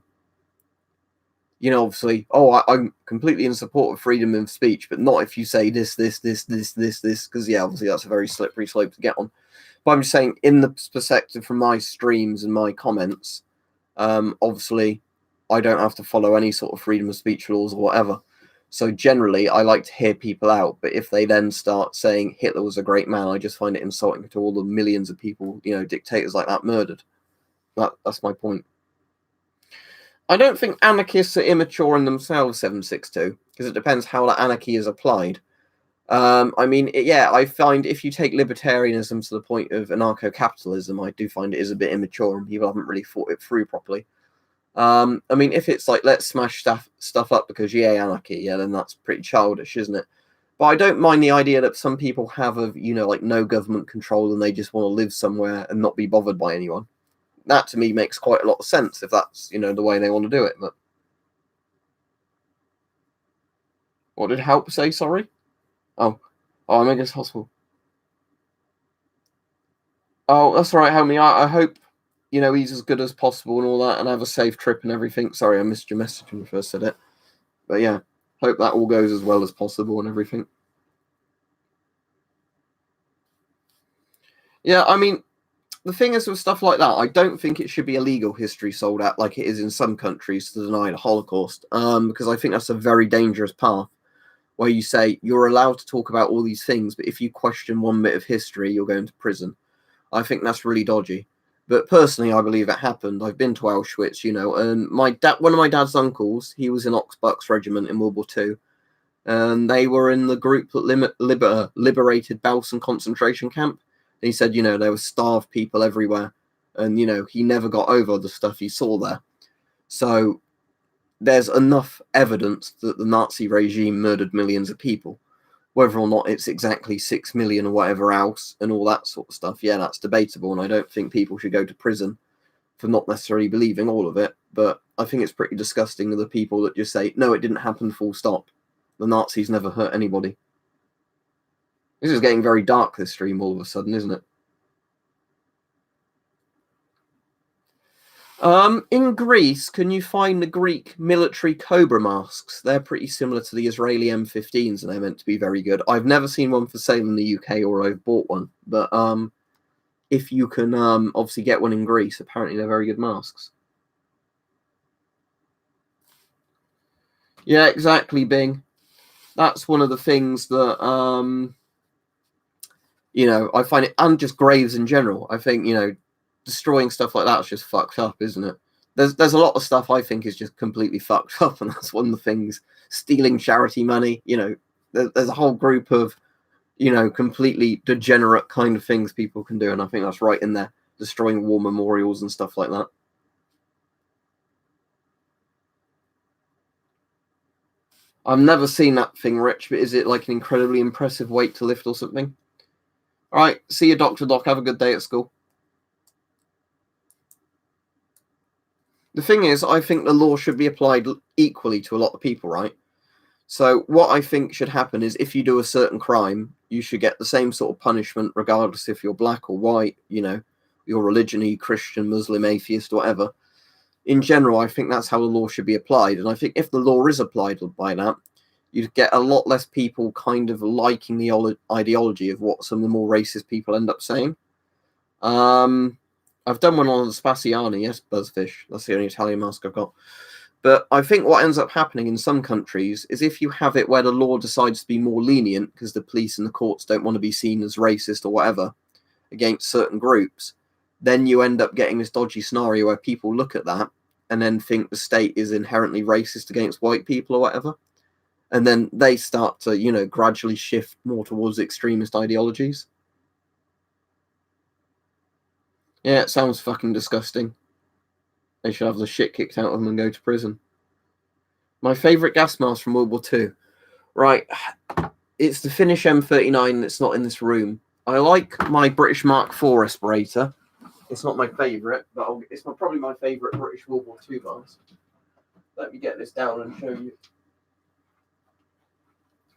know, obviously, oh, I'm completely in support of freedom of speech, but not if you say this, because, yeah, obviously that's a very slippery slope to get on. But I'm just saying, in the perspective from my streams and my comments, obviously, I don't have to follow any sort of freedom of speech laws or whatever. So generally, I like to hear people out. But if they then start saying Hitler was a great man, I just find it insulting to all the millions of people, you know, dictators like that murdered. That's my point. I don't think anarchists are immature in themselves, 762, because it depends how that anarchy is applied. I mean, yeah, I find if you take libertarianism to the point of anarcho-capitalism, I do find it is a bit immature and people haven't really thought it through properly. I mean, if it's like let's smash stuff up because anarchy, yeah, then that's pretty childish, isn't it? But I don't mind the idea that some people have of like no government control and they just want to live somewhere and not be bothered by anyone. That to me makes quite a lot of sense if that's the way they want to do it. But what did Help say? Sorry. Oh, I'm against hospital. Oh, that's all right, Helmy. I hope he's as good as possible and all that, and have a safe trip and everything. Sorry, I missed your message when you first said it. But yeah, hope that all goes as well as possible and everything. Yeah, I mean, the thing is with stuff like that, I don't think it should be illegal history sold out like it is in some countries to deny the Holocaust, because I think that's a very dangerous path where you say you're allowed to talk about all these things, but if you question one bit of history, you're going to prison. I think that's really dodgy. But personally, I believe it happened. I've been to Auschwitz, and one of my dad's uncles, he was in Oxbuck's regiment in World War II, and they were in the group that liberated Belsen concentration camp. And he said, there were starved people everywhere, and he never got over the stuff he saw there. So there's enough evidence that the Nazi regime murdered millions of people. Whether or not it's exactly 6 million or whatever else and all that sort of stuff, yeah, that's debatable. And I don't think people should go to prison for not necessarily believing all of it. But I think it's pretty disgusting of the people that just say, no, it didn't happen, full stop. The Nazis never hurt anybody. This is getting very dark, this stream, all of a sudden, isn't it? In Greece, can you find the Greek military Cobra masks? They're pretty similar to the Israeli M15s, and they're meant to be very good. I've never seen one for sale in the UK, or I've bought one. But if you can obviously get one in Greece, apparently they're very good masks. Yeah, exactly, Bing. That's one of the things that I find it, and just graves in general. I think destroying stuff like that's just fucked up, isn't it? There's a lot of stuff I think is just completely fucked up, and that's one of the things. Stealing charity money, there's a whole group of completely degenerate kind of things people can do, and I think that's right in there. Destroying war memorials and stuff like that. I've never seen that thing, Rich, but is it like an incredibly impressive weight to lift or something? All right, see you, Dr. Doc. Have a good day at school. The thing is, I think the law should be applied equally to a lot of people, right? So what I think should happen is if you do a certain crime, you should get the same sort of punishment regardless if you're black or white, your religion, are you Christian, Muslim, atheist, whatever. In general, I think that's how the law should be applied. And I think if the law is applied by that, you'd get a lot less people kind of liking the ideology of what some of the more racist people end up saying. I've done one on the Spaziani, yes, Buzzfish. That's the only Italian mask I've got. But I think what ends up happening in some countries is if you have it where the law decides to be more lenient because the police and the courts don't want to be seen as racist or whatever against certain groups, then you end up getting this dodgy scenario where people look at that and then think the state is inherently racist against white people or whatever. And then they start to, gradually shift more towards extremist ideologies. Yeah, it sounds fucking disgusting. They should have the shit kicked out of them and go to prison. My favourite gas mask from World War II. Right, it's the Finnish M39 that's not in this room. I like my British Mark IV respirator. It's not my favourite, but it's probably my favourite British World War II mask. Let me get this down and show you.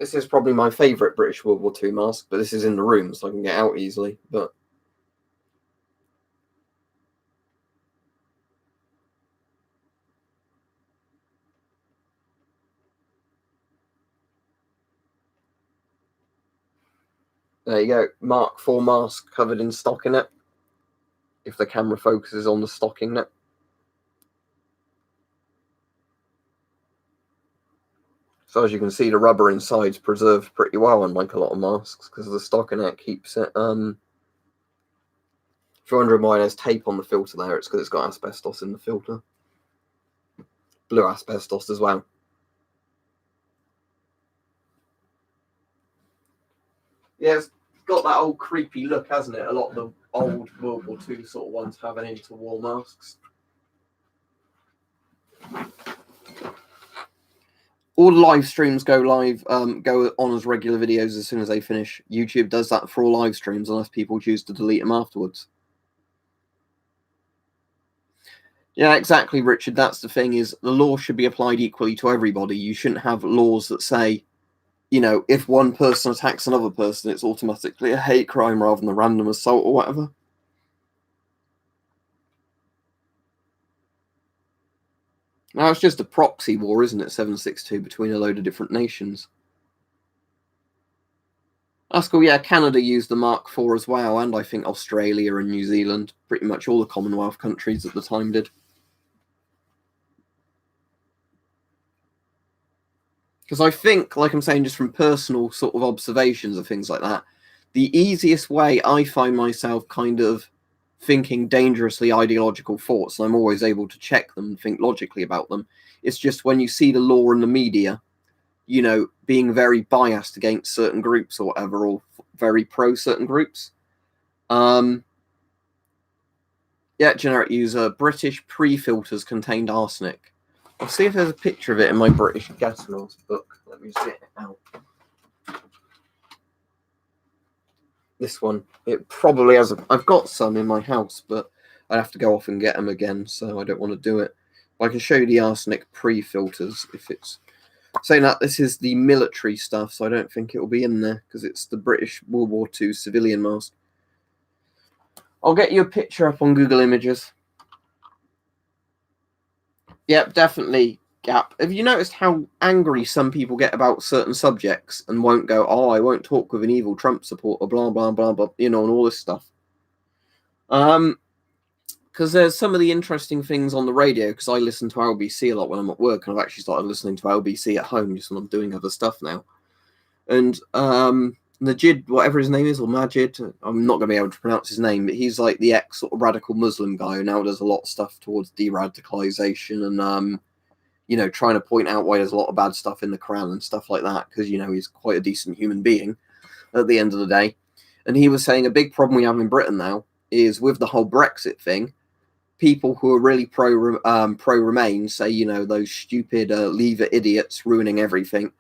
This is probably my favourite British World War II mask, but this is in the room, so I can get out easily. But there you go, Mark IV mask covered in stockinette. If the camera focuses on the stockinette. So as you can see, the rubber inside's preserved pretty well, unlike a lot of masks, because the stockinette keeps it. If you're wondering why there's tape on the filter there, it's because it's got asbestos in the filter. Blue asbestos as well. Yeah, it's got that old creepy look, hasn't it? A lot of the old World War II sort of ones have an interwar masks. All live streams go on as regular videos as soon as they finish. YouTube does that for all live streams unless people choose to delete them afterwards. Yeah, exactly, Richard. That's the thing, is the law should be applied equally to everybody. You shouldn't have laws that say, if one person attacks another person, it's automatically a hate crime rather than a random assault or whatever. Now, it's just a proxy war, isn't it? 762 between a load of different nations. That's cool. Yeah, Canada used the Mark IV as well, and I think Australia and New Zealand, pretty much all the Commonwealth countries at the time did. Because I think, like I'm saying, just from personal sort of observations of things like that, the easiest way I find myself kind of thinking dangerously ideological thoughts, and I'm always able to check them and think logically about them, it's just when you see the law and the media, being very biased against certain groups or whatever, or very pro certain groups. Yeah, generic user, British pre-filters contained arsenic. I'll see if there's a picture of it in my British gas mask book. Let me see it out. This one, it probably has I've got some in my house, but I'd have to go off and get them again, so I don't want to do it. But I can show you the arsenic pre-filters if it's saying that. This is the military stuff, so I don't think it will be in there because it's the British World War II civilian mask. I'll get you a picture up on Google Images. Yep, definitely. Gap. Have you noticed how angry some people get about certain subjects and won't go, oh, I won't talk with an evil Trump supporter, blah, blah, blah, blah, and all this stuff? Because there's some of the interesting things on the radio, because I listen to LBC a lot when I'm at work, and I've actually started listening to LBC at home just when I'm doing other stuff now. And Najid, whatever his name is, or Majid, I'm not going to be able to pronounce his name, but he's like the ex sort of radical Muslim guy who now does a lot of stuff towards de-radicalization and trying to point out why there's a lot of bad stuff in the Quran and stuff like that, because, he's quite a decent human being at the end of the day. And he was saying a big problem we have in Britain now is with the whole Brexit thing, people who are really pro Remain say, you know, those stupid Leave idiots ruining everything.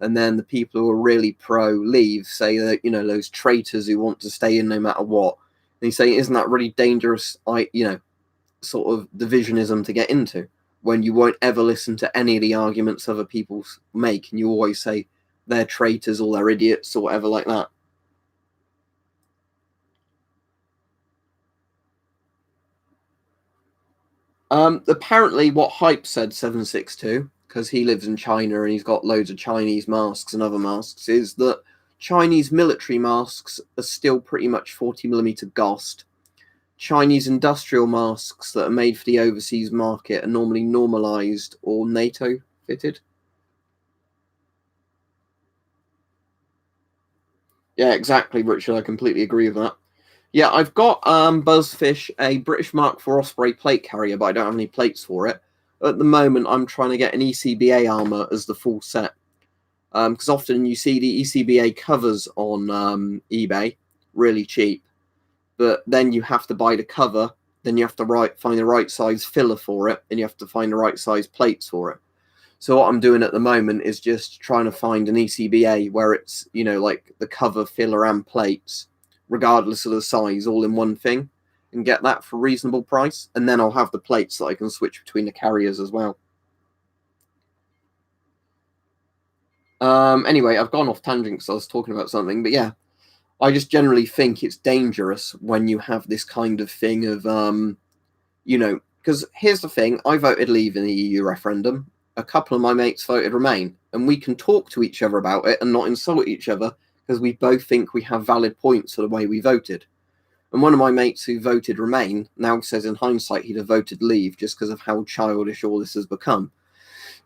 And then the people who are really pro Leave say that, you know, those traitors who want to stay in no matter what. And you say, isn't that really dangerous, sort of divisionism to get into, when you won't ever listen to any of the arguments other people make, and you always say they're traitors or they're idiots or whatever like that. Apparently, what Hype said 762, because he lives in China and he's got loads of Chinese masks and other masks, is that Chinese military masks are still pretty much 40mm GOST. Chinese industrial masks that are made for the overseas market are normally normalized or NATO fitted. Yeah, exactly, Richard. I completely agree with that. Yeah, I've got Buzzfish, a British Mark IV Osprey plate carrier, but I don't have any plates for it. At the moment, I'm trying to get an ECBA armor as the full set. Because often you see the ECBA covers on eBay, really cheap, but then you have to buy the cover, then you have to find the right size filler for it, and you have to find the right size plates for it. So what I'm doing at the moment is just trying to find an ECBA where it's, you know, like the cover, filler, and plates, regardless of the size, all in one thing, and get that for a reasonable price. And then I'll have the plates that I can switch between the carriers as well. Anyway, I've gone off tangent because I was talking about something, but yeah, I just generally think it's dangerous when you have this kind of thing of, you know, because here's the thing, I voted Leave in the EU referendum. A couple of my mates voted Remain, and we can talk to each other about it and not insult each other because we both think we have valid points for the way we voted. And one of my mates who voted Remain now says in hindsight he'd have voted Leave just because of how childish all this has become.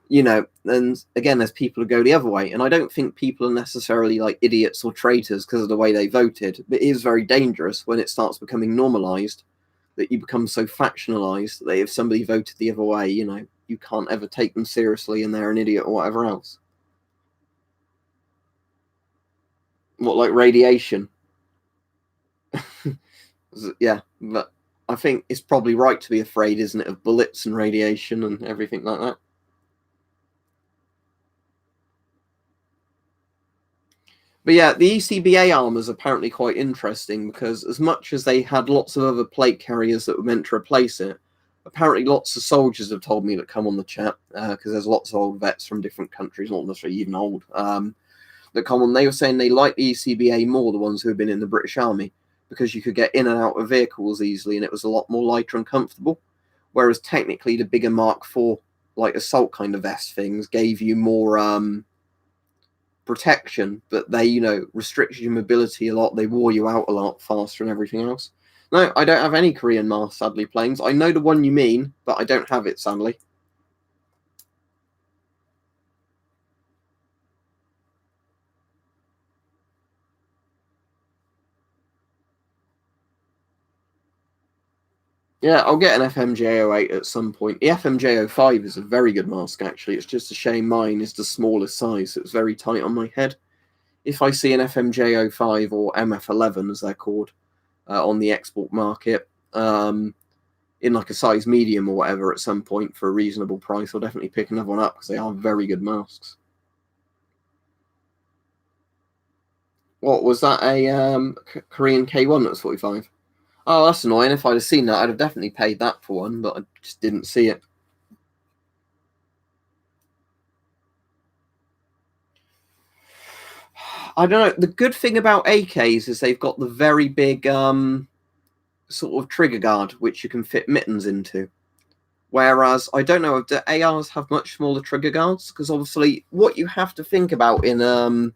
You know, and again, there's people who go the other way, and I don't think people are necessarily like idiots or traitors because of the way they voted, but it is very dangerous when it starts becoming normalized that you become so factionalized that if somebody voted the other way, you know, you can't ever take them seriously and they're an idiot or whatever else. What, like radiation? Yeah, but I think it's probably right to be afraid, isn't it, of bullets and radiation and everything like that. But yeah, the ECBA armor is apparently quite interesting because as much as they had lots of other plate carriers that were meant to replace it, apparently lots of soldiers have told me that come on the chat, because there's lots of old vets from different countries, not necessarily even old, that come on. They were saying they like the ECBA more, the ones who have been in the British Army, because you could get in and out of vehicles easily and it was a lot more lighter and comfortable. Whereas technically the bigger Mark IV, like assault kind of vest things, gave you more protection, but they, you know, restricted your mobility a lot. They wore you out a lot faster and everything else. No, I don't have any Korean mask, sadly, planes. I know the one you mean, but I don't have it, sadly. Yeah, I'll get an FMJ08 at some point. The FMJ05 is a very good mask, actually. It's just a shame mine is the smallest size, so it's very tight on my head. If I see an FMJ05 or MF11, as they're called, on the export market, in like a size medium or whatever at some point for a reasonable price, I'll definitely pick another one up because they are very good masks. What was that? A Korean K1 that's 45? Oh, that's annoying. If I'd have seen that, I'd have definitely paid that for one, but I just didn't see it. I don't know. The good thing about AKs is they've got the very big sort of trigger guard, which you can fit mittens into. Whereas I don't know if the ARs have much smaller trigger guards, because obviously what you have to think about in an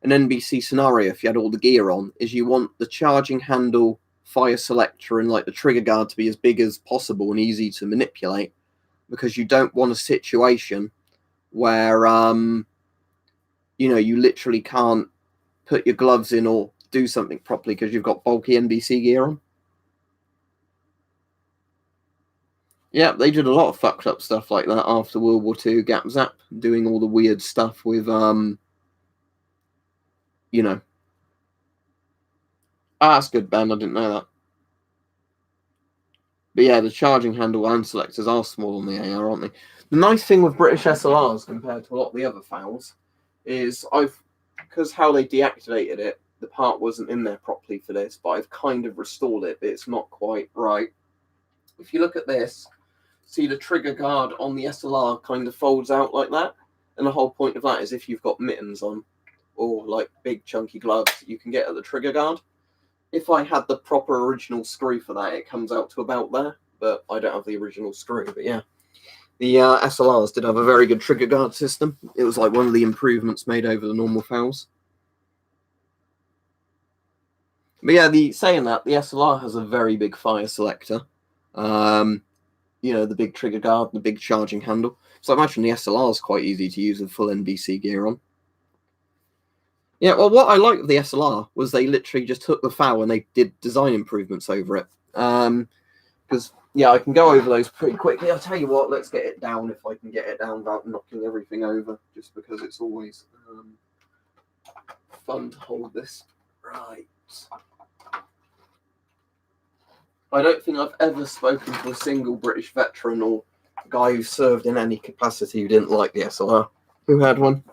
NBC scenario, if you had all the gear on, is you want the charging handle, fire selector, and like the trigger guard to be as big as possible and easy to manipulate, because you don't want a situation where you know, you literally can't put your gloves in or do something properly because you've got bulky NBC gear on. Yeah, they did a lot of fucked up stuff like that after World War II, Gap Zap, doing all the weird stuff with you know. Ah, that's good, Ben. I didn't know that. But yeah, the charging handle and selectors are small on the AR, aren't they? The nice thing with British SLRs compared to a lot of the other FALs is because how they deactivated it, the part wasn't in there properly for this, but I've kind of restored it, but it's not quite right. If you look at this, see the trigger guard on the SLR kind of folds out like that, and the whole point of that is if you've got mittens on, or like big chunky gloves you can get at the trigger guard. If I had the proper original screw for that, it comes out to about there, but I don't have the original screw. But yeah, the SLRs did have a very good trigger guard system. It was like one of the improvements made over the normal FALs. But yeah, saying that, the SLR has a very big fire selector. You know, the big trigger guard, the big charging handle. So I imagine the SLR is quite easy to use with full NBC gear on. Yeah, well, what I like of the SLR was they literally just took the FAL and they did design improvements over it. Because, yeah, I can go over those pretty quickly. I'll tell you what, let's get it down if I can get it down without knocking everything over, just because it's always fun to hold this. Right. I don't think I've ever spoken to a single British veteran or guy who served in any capacity who didn't like the SLR. Who had one?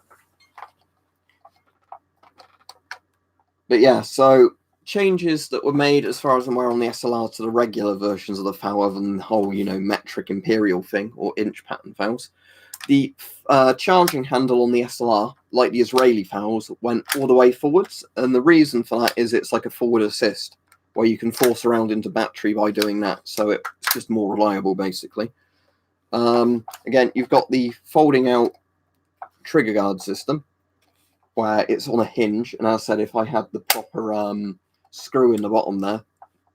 But yeah, so changes that were made, as far as I'm aware, on the SLR to the regular versions of the FAL, other than the whole, you know, metric imperial thing or inch pattern FALs. The charging handle on the SLR, like the Israeli FALs, went all the way forwards, and the reason for that is it's like a forward assist, where you can force around into battery by doing that, so it's just more reliable, basically. Again, you've got the folding out trigger guard system, where it's on a hinge, and as I said, if I had the proper screw in the bottom there,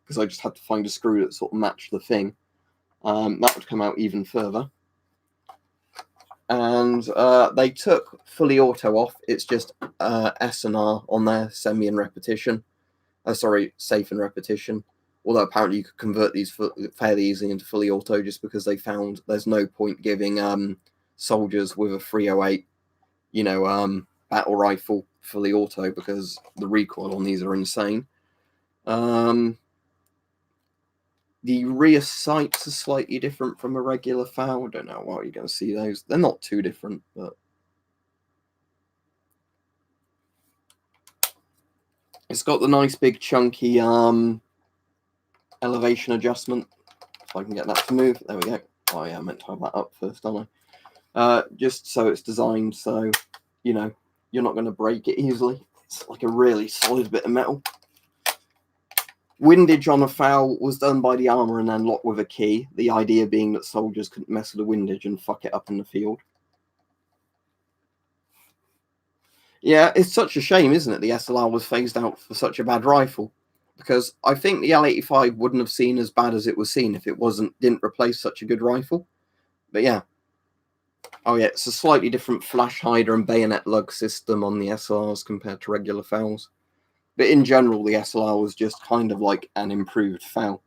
because I just had to find a screw that sort of matched the thing, that would come out even further. And they took fully auto off. It's just S and R on there, semi and repetition. Safe and repetition. Although apparently you could convert these fairly easily into fully auto, just because they found there's no point giving soldiers with a 308, you know, battle rifle fully auto, because the recoil on these are insane. The rear sights are slightly different from a regular FAL. I don't know why you're going to see those. They're not too different, but it's got the nice big chunky elevation adjustment. If I can get that to move. There we go. Oh yeah, I meant to have that up first, don't I? Just so it's designed so, you know, you're not going to break it easily. It's like a really solid bit of metal. Windage on a FAL was done by the armour and then locked with a key. The idea being that soldiers couldn't mess with the windage and fuck it up in the field. Yeah, it's such a shame, isn't it? The SLR was phased out for such a bad rifle, because I think the L85 wouldn't have seen as bad as it was seen if it didn't replace such a good rifle. But yeah. Oh yeah, it's a slightly different flash hider and bayonet lug system on the SLRs compared to regular FALs. But in general, the SLR was just kind of like an improved FAL.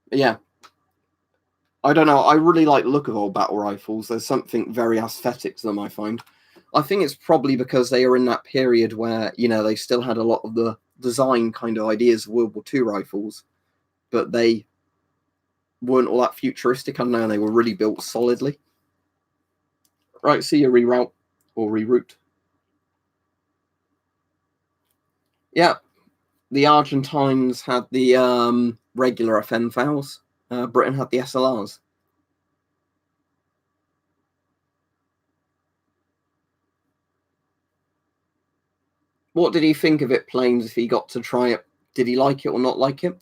But yeah. I don't know. I really like the look of old battle rifles. There's something very aesthetic to them, I find. I think it's probably because they are in that period where, you know, they still had a lot of the design kind of ideas of World War II rifles, but they weren't all that futuristic. I don't know, they were really built solidly. Right, see your reroute or reroute. Yeah, the Argentines had the regular FN FALs. Britain had the SLRs. What did he think of it, Planes, if he got to try it? Did he like it or not like it?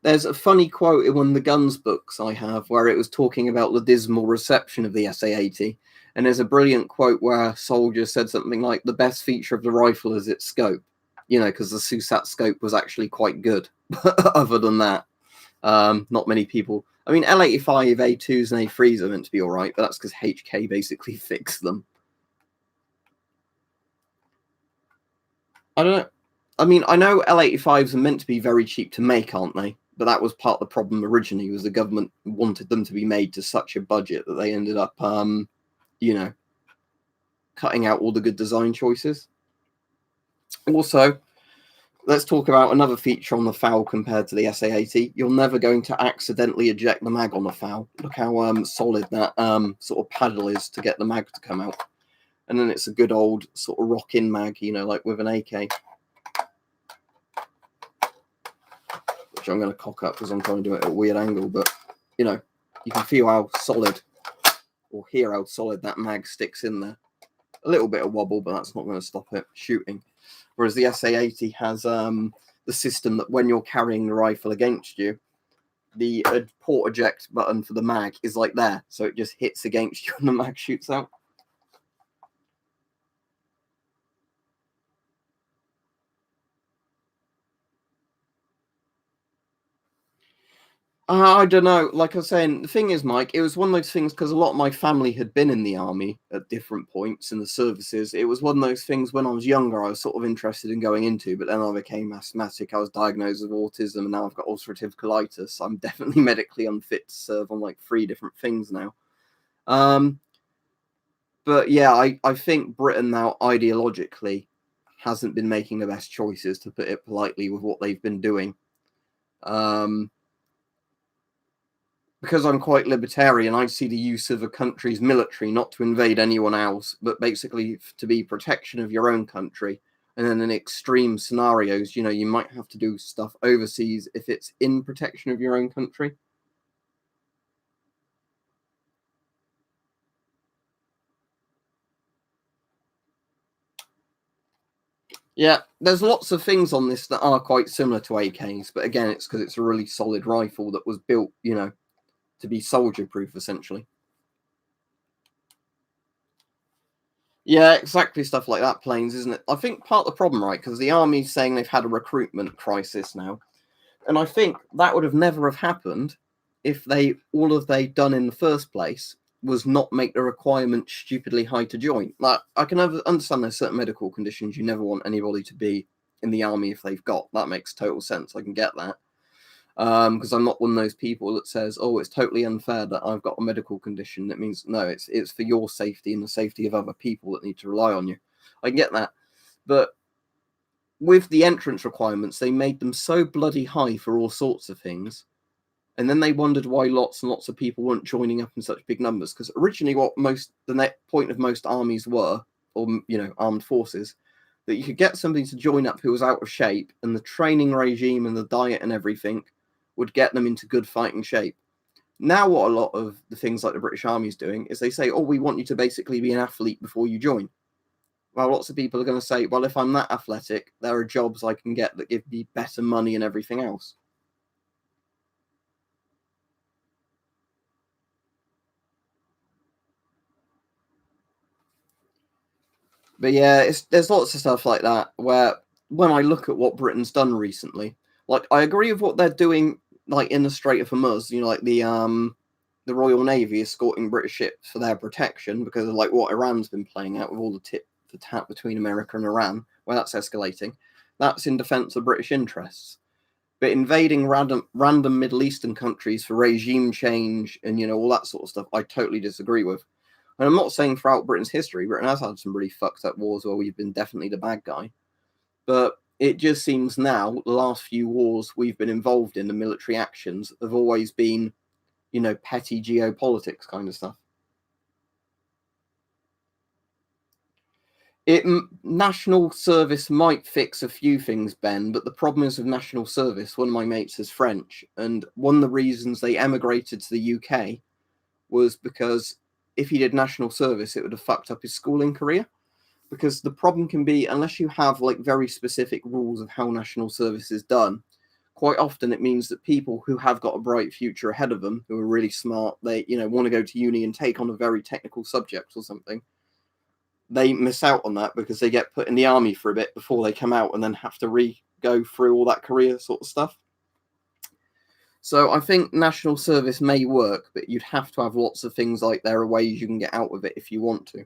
There's a funny quote in one of the Guns books I have where it was talking about the dismal reception of the SA-80. And there's a brilliant quote where a soldier said something like, the best feature of the rifle is its scope. You know, because the SUSAT scope was actually quite good. Other than that, not many people... I mean, L85, A2s and A3s are meant to be all right, but that's because HK basically fixed them. I don't know. I mean, I know L85s are meant to be very cheap to make, aren't they? But that was part of the problem originally, was the government wanted them to be made to such a budget that they ended up, you know, cutting out all the good design choices. Also, let's talk about another feature on the FAL compared to the SA-80. You're never going to accidentally eject the mag on the FAL. Look how solid that sort of paddle is to get the mag to come out. And then it's a good old sort of rock-in mag, you know, like with an AK. Which I'm going to cock up because I'm trying to do it at a weird angle. But, you know, you can feel how solid, or hear how solid that mag sticks in there. A little bit of wobble, but that's not going to stop it shooting. Whereas the SA-80 has the system that when you're carrying the rifle against you, the port eject button for the mag is like there. So it just hits against you and the mag shoots out. I don't know. Like I was saying, the thing is, Mike, it was one of those things because a lot of my family had been in the army at different points in the services. It was one of those things when I was younger, I was sort of interested in going into, but then I became asthmatic. I was diagnosed with autism, and now I've got ulcerative colitis. I'm definitely medically unfit to serve on like 3 different things now. But yeah, I think Britain now ideologically hasn't been making the best choices, to put it politely, with what they've been doing. Because I'm quite libertarian, I see the use of a country's military not to invade anyone else, but basically to be protection of your own country. And then in extreme scenarios, you know, you might have to do stuff overseas if it's in protection of your own country. Yeah, there's lots of things on this that are quite similar to AKs, but again, it's because it's a really solid rifle that was built, you know, to be soldier-proof, essentially. Yeah, exactly, stuff like that, planes, isn't it? I think part of the problem, right, because the army's saying they've had a recruitment crisis now, and I think that would have never have happened if all of they'd done in the first place was not make the requirement stupidly high to join. Like, I can understand there's certain medical conditions you never want anybody to be in the army if they've got. That makes total sense. I can get that. Because I'm not one of those people that says, "Oh, it's totally unfair that I've got a medical condition." That means no, it's for your safety and the safety of other people that need to rely on you. I can get that, but with the entrance requirements, they made them so bloody high for all sorts of things, and then they wondered why lots and lots of people weren't joining up in such big numbers. Because originally, what the net point of most armies were, or you know, armed forces, that you could get somebody to join up who was out of shape, and the training regime and the diet and everything would get them into good fighting shape. Now, what a lot of the things like the British Army is doing is they say, "Oh, we want you to basically be an athlete before you join." Well, lots of people are going to say, "Well, if I'm that athletic, there are jobs I can get that give me better money and everything else." But yeah, there's lots of stuff like that where when I look at what Britain's done recently, like I agree with what they're doing, like in the Strait of Hormuz, you know, like the Royal Navy escorting British ships for their protection because of like what Iran's been playing out with all the tit for tat between America and Iran, where that's escalating. That's in defense of British interests. But invading random Middle Eastern countries for regime change and you know all that sort of stuff, I totally disagree with. And I'm not saying throughout Britain's history, Britain has had some really fucked up wars where we've been definitely the bad guy. But it just seems now, the last few wars we've been involved in, the military actions, have always been, you know, petty geopolitics kind of stuff. National service might fix a few things, Ben, but the problem is with national service. One of my mates is French, and one of the reasons they emigrated to the UK was because if he did national service, it would have fucked up his schooling career. Because the problem can be, unless you have like very specific rules of how national service is done, quite often it means that people who have got a bright future ahead of them, who are really smart, they want to go to uni and take on a very technical subject or something, they miss out on that because they get put in the army for a bit before they come out and then have to go through all that career sort of stuff. So I think national service may work, but you'd have to have lots of things like there are ways you can get out of it if you want to.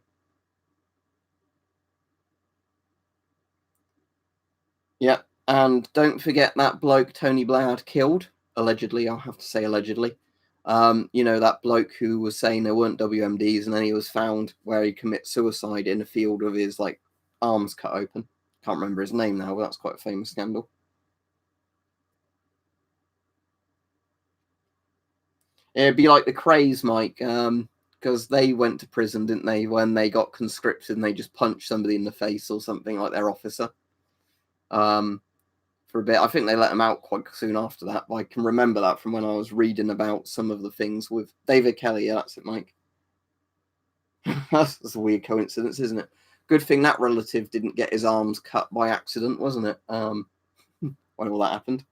Yeah, and don't forget that bloke Tony Blair had killed, allegedly, I'll have to say allegedly. That bloke who was saying there weren't WMDs and then he was found where he commits suicide in a field with his like arms cut open. Can't remember his name now, but that's quite a famous scandal. It'd be like the Craze, Mike, because they went to prison, didn't they, when they got conscripted and they just punched somebody in the face or something, like their officer. For a bit. I think they let him out quite soon after that, but I can remember that from when I was reading about some of the things with David Kelly. Yeah, that's it, Mike. That's a weird coincidence, isn't it? Good thing that relative didn't get his arms cut by accident, wasn't it? When all that happened.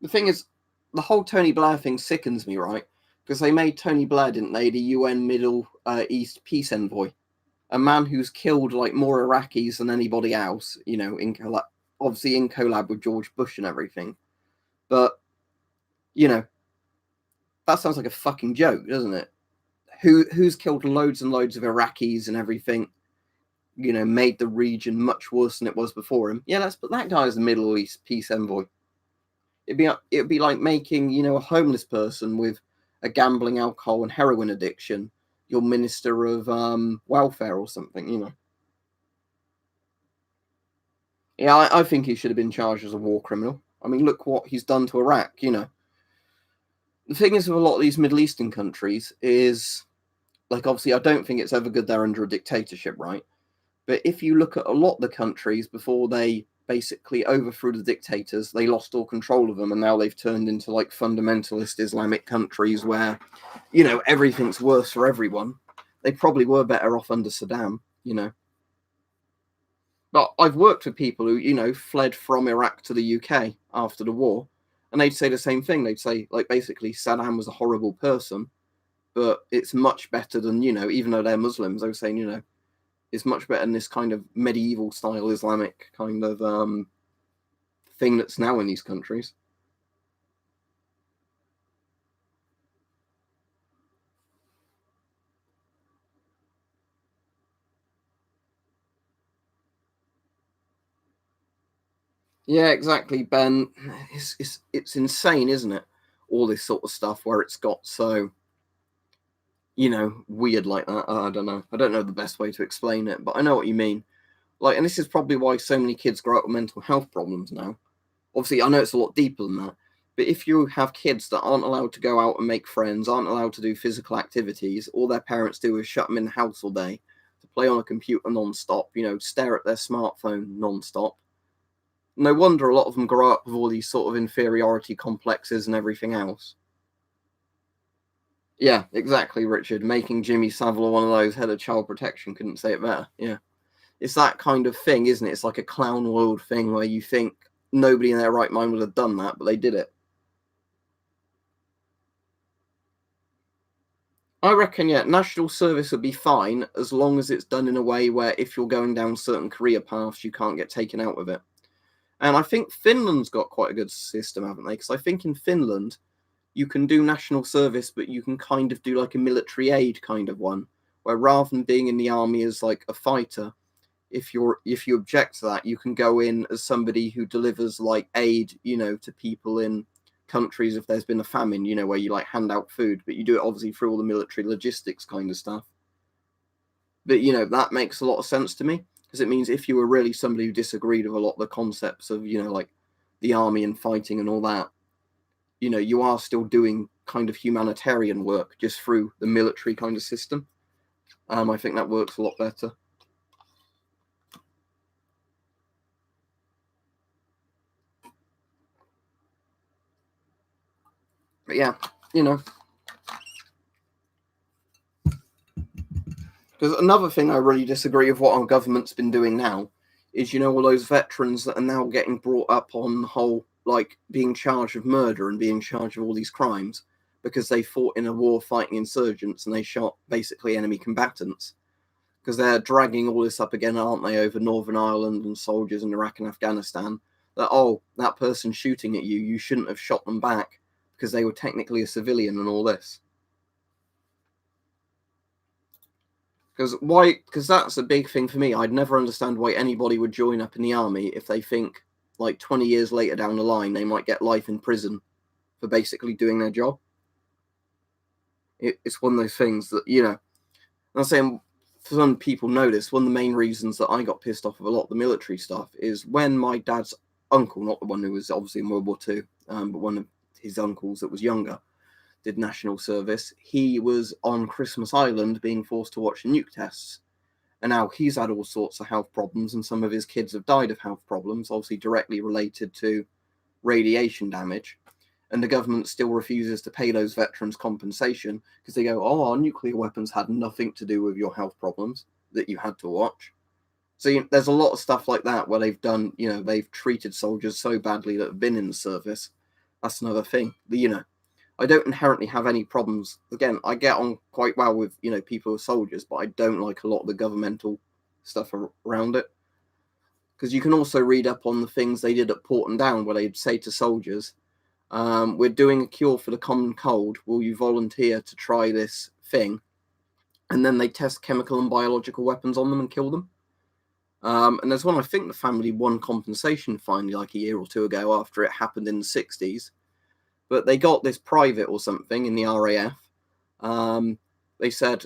The thing is, the whole Tony Blair thing sickens me, right? Because they made Tony Blair, didn't they, the UN Middle East peace envoy, a man who's killed like more Iraqis than anybody else. You know, obviously in collab with George Bush and everything. But you know, that sounds like a fucking joke, doesn't it? Who's killed loads and loads of Iraqis and everything? You know, made the region much worse than it was before him. Yeah, let's put that guy as the Middle East peace envoy. It'd be like making, you know, a homeless person with a gambling, alcohol, and heroin addiction your minister of welfare or something. You know. Yeah, I think he should have been charged as a war criminal. I mean, look what he's done to Iraq. You know, the thing is with a lot of these Middle Eastern countries is, like, obviously, I don't think it's ever good they're under a dictatorship, right? But if you look at a lot of the countries before they basically overthrew the dictators, they lost all control of them, and now they've turned into like fundamentalist Islamic countries where, you know, everything's worse for everyone. They probably were better off under Saddam, you know. But I've worked with people who, you know, fled from Iraq to the UK after the war, and they'd say the same thing. They'd say, like, basically, Saddam was a horrible person, but it's much better than, you know, even though they're Muslims, they were saying, you know, it's much better than this kind of medieval style Islamic kind of thing that's now in these countries. Yeah, exactly, Ben. It's insane, isn't it? All this sort of stuff where it's got so, you know, weird like that. I don't know. I don't know the best way to explain it, but I know what you mean. Like, and this is probably why so many kids grow up with mental health problems now. Obviously, I know it's a lot deeper than that, but if you have kids that aren't allowed to go out and make friends, aren't allowed to do physical activities, all their parents do is shut them in the house all day to play on a computer non-stop, you know, stare at their smartphone non-stop. No wonder a lot of them grow up with all these sort of inferiority complexes and everything else. Yeah, exactly, Richard. Making Jimmy Savile one of those head of child protection couldn't say it better. Yeah. It's that kind of thing, isn't it? It's like a clown world thing where you think nobody in their right mind would have done that, but they did it. I reckon, yeah, national service would be fine as long as it's done in a way where if you're going down certain career paths, you can't get taken out with it. And I think Finland's got quite a good system, haven't they? Because I think in Finland, you can do national service, but you can kind of do like a military aid kind of one, where rather than being in the army as like a fighter, if you object to that, you can go in as somebody who delivers like aid, you know, to people in countries if there's been a famine, you know, where you like hand out food, but you do it obviously through all the military logistics kind of stuff. But you know, that makes a lot of sense to me because it means if you were really somebody who disagreed with a lot of the concepts of, you know, like the army and fighting and all that, you know, you are still doing kind of humanitarian work just through the military kind of system. I think that works a lot better. But yeah, you know, because another thing I really disagree with what our government's been doing now is, you know, all those veterans that are now getting brought up on the whole, like being charged with murder and being charged with all these crimes because they fought in a war fighting insurgents and they shot basically enemy combatants. Because they're dragging all this up again, aren't they, over Northern Ireland and soldiers in Iraq and Afghanistan? That, oh, that person shooting at you, you shouldn't have shot them back because they were technically a civilian and all this. Because why? Because that's a big thing for me. I'd never understand why anybody would join up in the army if they think, like 20 years later down the line, they might get life in prison for basically doing their job. It's one of those things that, I'm saying some people know this. One of the main reasons that I got pissed off of a lot of the military stuff is when my dad's uncle, not the one who was obviously in World War II, but one of his uncles that was younger, did national service. He was on Christmas Island being forced to watch nuke tests. And now he's had all sorts of health problems, and some of his kids have died of health problems, obviously directly related to radiation damage. And the government still refuses to pay those veterans compensation because they go, oh, our nuclear weapons had nothing to do with your health problems that you had to watch. So there's a lot of stuff like that where they've done, they've treated soldiers so badly that have been in the service. That's another thing. I don't inherently have any problems. Again, I get on quite well with, people who are soldiers, but I don't like a lot of the governmental stuff around it. Because you can also read up on the things they did at Porton Down, where they'd say to soldiers, we're doing a cure for the common cold. Will you volunteer to try this thing? And then they test chemical and biological weapons on them and kill them. And there's one, I think the family won compensation finally like a year or two ago after it happened in the 60s. But they got this private or something in the RAF. They said,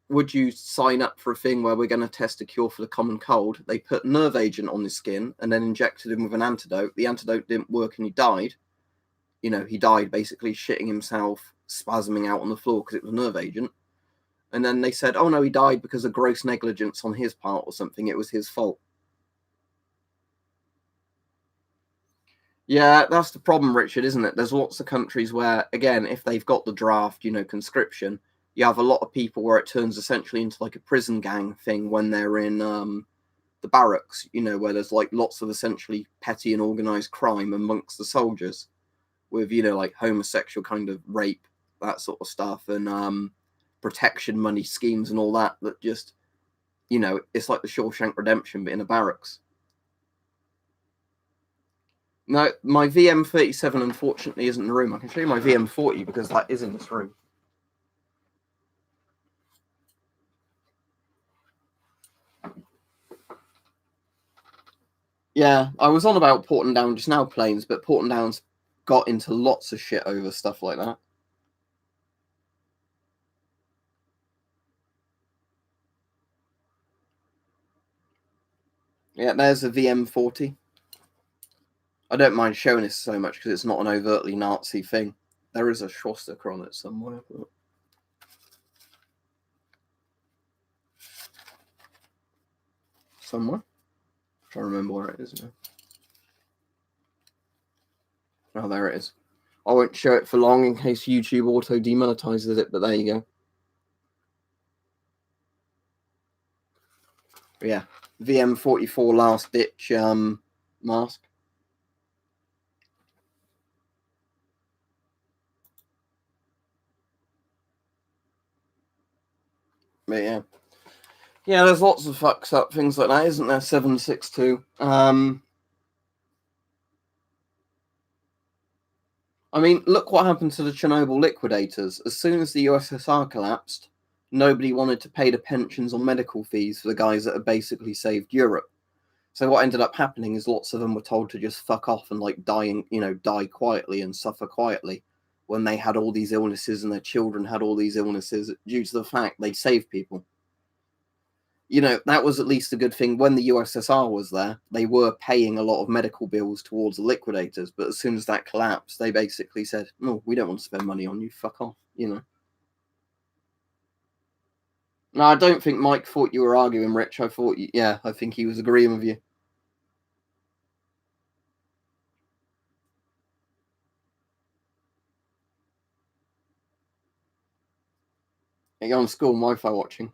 would you sign up for a thing where we're going to test a cure for the common cold? They put nerve agent on his skin and then injected him with an antidote. The antidote didn't work and he died. He died basically shitting himself, spasming out on the floor because it was nerve agent. And then they said, oh no, he died because of gross negligence on his part or something. It was his fault. Yeah, that's the problem, Richard, isn't it? There's lots of countries where, again, if they've got the draft, conscription, you have a lot of people where it turns essentially into like a prison gang thing when they're in the barracks, where there's like lots of essentially petty and organized crime amongst the soldiers with, like homosexual kind of rape, that sort of stuff, and protection money schemes and all that just, it's like the Shawshank Redemption, but in a barracks. No, my VM37 unfortunately isn't in the room. I can show you my VM40 because that is in this room. Yeah, I was on about Porton Down just now, planes, but Porton Down's got into lots of shit over stuff like that. Yeah, there's a VM40. I don't mind showing this so much because it's not an overtly Nazi thing. There is a swastika on it somewhere. But... somewhere? I'm trying to remember where it is now. Oh, there it is. I won't show it for long in case YouTube auto demonetizes it, but there you go. Yeah, VM44 last ditch mask. But yeah, there's lots of fucks up things like that, isn't there? 762. I mean, look what happened to the Chernobyl liquidators. As soon as the USSR collapsed, nobody wanted to pay the pensions or medical fees for the guys that had basically saved Europe. So what ended up happening is lots of them were told to just fuck off and like die quietly and suffer quietly when they had all these illnesses and their children had all these illnesses due to the fact they saved people. That was at least a good thing. When the USSR was there, they were paying a lot of medical bills towards the liquidators. But as soon as that collapsed, they basically said, no, we don't want to spend money on you. Fuck off, No, I don't think Mike thought you were arguing, Rich. I think he was agreeing with you. You're on school Wi-Fi watching.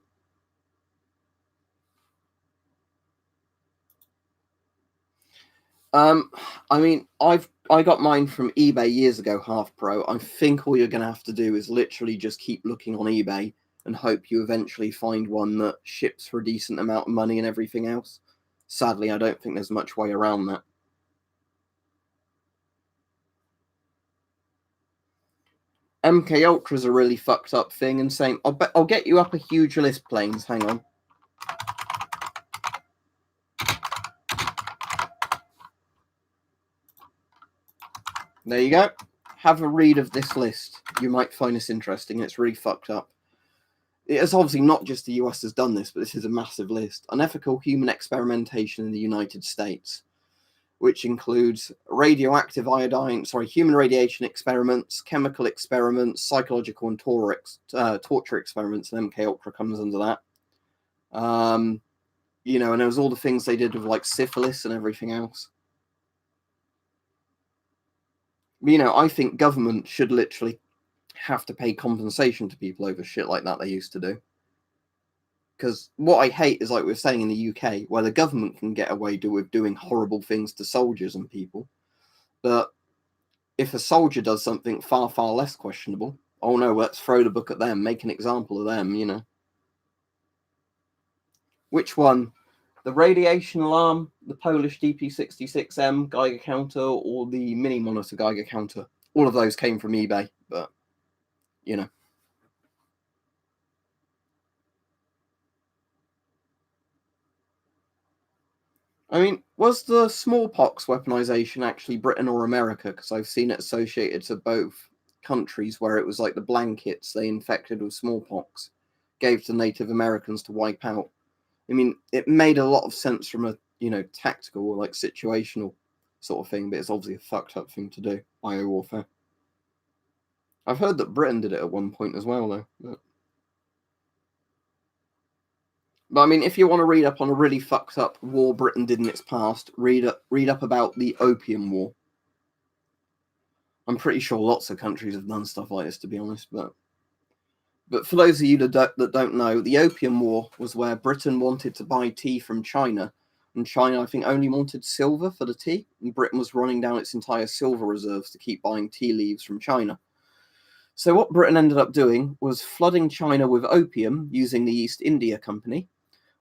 I mean, I got mine from eBay years ago, half pro. I think all you're going to have to do is literally just keep looking on eBay and hope you eventually find one that ships for a decent amount of money and everything else. Sadly, I don't think there's much way around that. MK Ultra's a really fucked up thing, and saying I'll get you up a huge list, planes. Hang on. There you go. have a read of this list. You might find this interesting. It's really fucked up. It's obviously not just the US has done this, but this is a massive list. Unethical human experimentation in the United States, which includes human radiation experiments, chemical experiments, psychological and torture experiments, and MK Ultra comes under that. And there was all the things they did with like syphilis and everything else. I think government should literally have to pay compensation to people over shit like that they used to do. Because what I hate is, like we were saying in the UK, where the government can get away with doing horrible things to soldiers and people. But if a soldier does something far, far less questionable, oh no, let's throw the book at them, make an example of them, Which one? The radiation alarm, the Polish DP66M Geiger counter, or the mini monitor Geiger counter? All of those came from eBay, but, I mean, was the smallpox weaponization actually Britain or America? Because I've seen it associated to both countries, where it was like the blankets they infected with smallpox gave to Native Americans to wipe out. I mean, it made a lot of sense from a, tactical or like situational sort of thing, but it's obviously a fucked up thing to do, biowarfare. I've heard that Britain did it at one point as well, though. But I mean, if you want to read up on a really fucked up war Britain did in its past, read up about the Opium War. I'm pretty sure lots of countries have done stuff like this, to be honest. But for those of you that don't know, the Opium War was where Britain wanted to buy tea from China, and China, I think, only wanted silver for the tea, and Britain was running down its entire silver reserves to keep buying tea leaves from China. So what Britain ended up doing was flooding China with opium using the East India Company.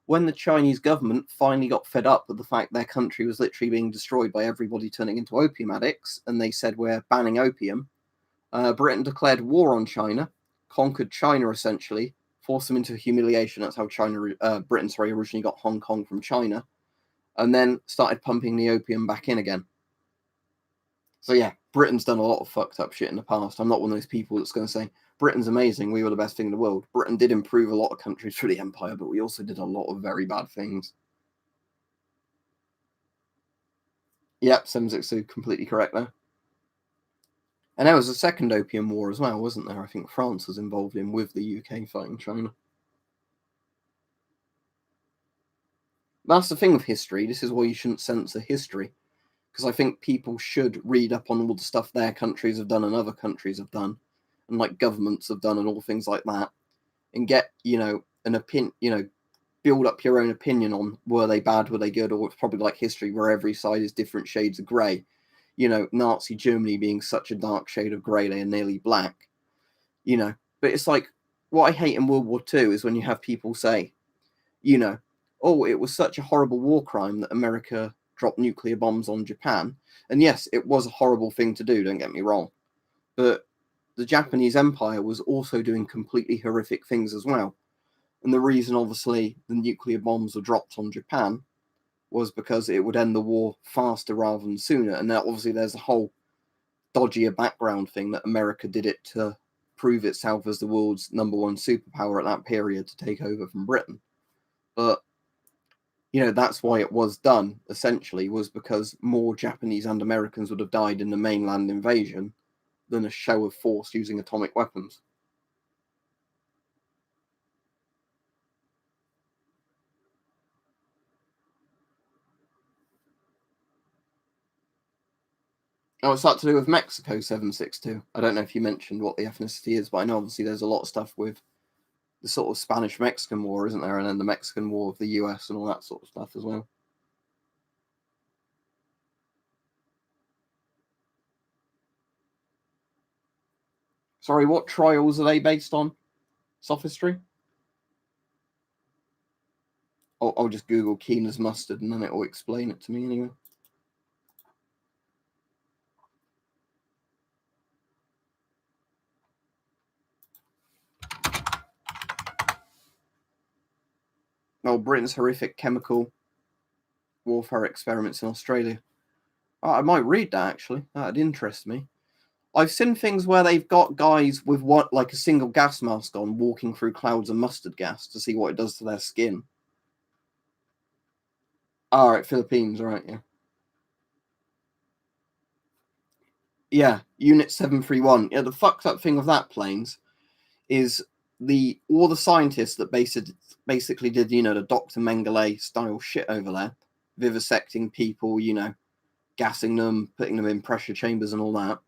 When the Chinese government finally got fed up with the fact their country was literally being destroyed by everybody turning into opium addicts, and they said, we're banning opium, Britain declared war on China, conquered China essentially, forced them into humiliation. That's how Britain originally got Hong Kong from China, and then started pumping the opium back in again. So yeah, Britain's done a lot of fucked up shit in the past. I'm not one of those people that's going to say, Britain's amazing, we were the best thing in the world. Britain did improve a lot of countries through the empire, but we also did a lot of very bad things. Yep, Semzixu, completely correct there. And there was a second Opium War as well, wasn't there? I think France was involved in with the UK fighting China. That's the thing with history. This is why you shouldn't censor history. Because I think people should read up on all the stuff their countries have done and other countries have done, and like governments have done and all things like that, and get, an opinion, build up your own opinion on, were they bad, were they good, or it's probably like history where every side is different shades of grey. Nazi Germany being such a dark shade of grey, they are nearly black. But it's like, what I hate in World War II is when you have people say, oh, it was such a horrible war crime that America dropped nuclear bombs on Japan. And yes, it was a horrible thing to do, don't get me wrong. But the Japanese Empire was also doing completely horrific things as well. And the reason, obviously, the nuclear bombs were dropped on Japan was because it would end the war faster rather than sooner. And now, obviously, there's a whole dodgier background thing that America did it to prove itself as the world's #1 superpower at that period to take over from Britain. But, that's why it was done, essentially, was because more Japanese and Americans would have died in the mainland invasion than a show of force using atomic weapons. Oh, it's that to do with Mexico 762. I don't know if you mentioned what the ethnicity is, but I know obviously there's a lot of stuff with the sort of Spanish-Mexican War, isn't there? And then the Mexican War of the US and all that sort of stuff as well. Sorry, what trials are they based on? Sophistry? I'll just Google keen as mustard and then it will explain it to me anyway. Oh, Britain's horrific chemical warfare experiments in Australia. Oh, I might read that, actually. That'd interest me. I've seen things where they've got guys with what, like a single gas mask on, walking through clouds of mustard gas to see what it does to their skin. All right, Philippines, right? Yeah, yeah. Unit 731. Yeah, the fucked up thing of that planes is all the scientists that basically did, the Dr. Mengele style shit over there, vivisecting people, gassing them, putting them in pressure chambers and all that.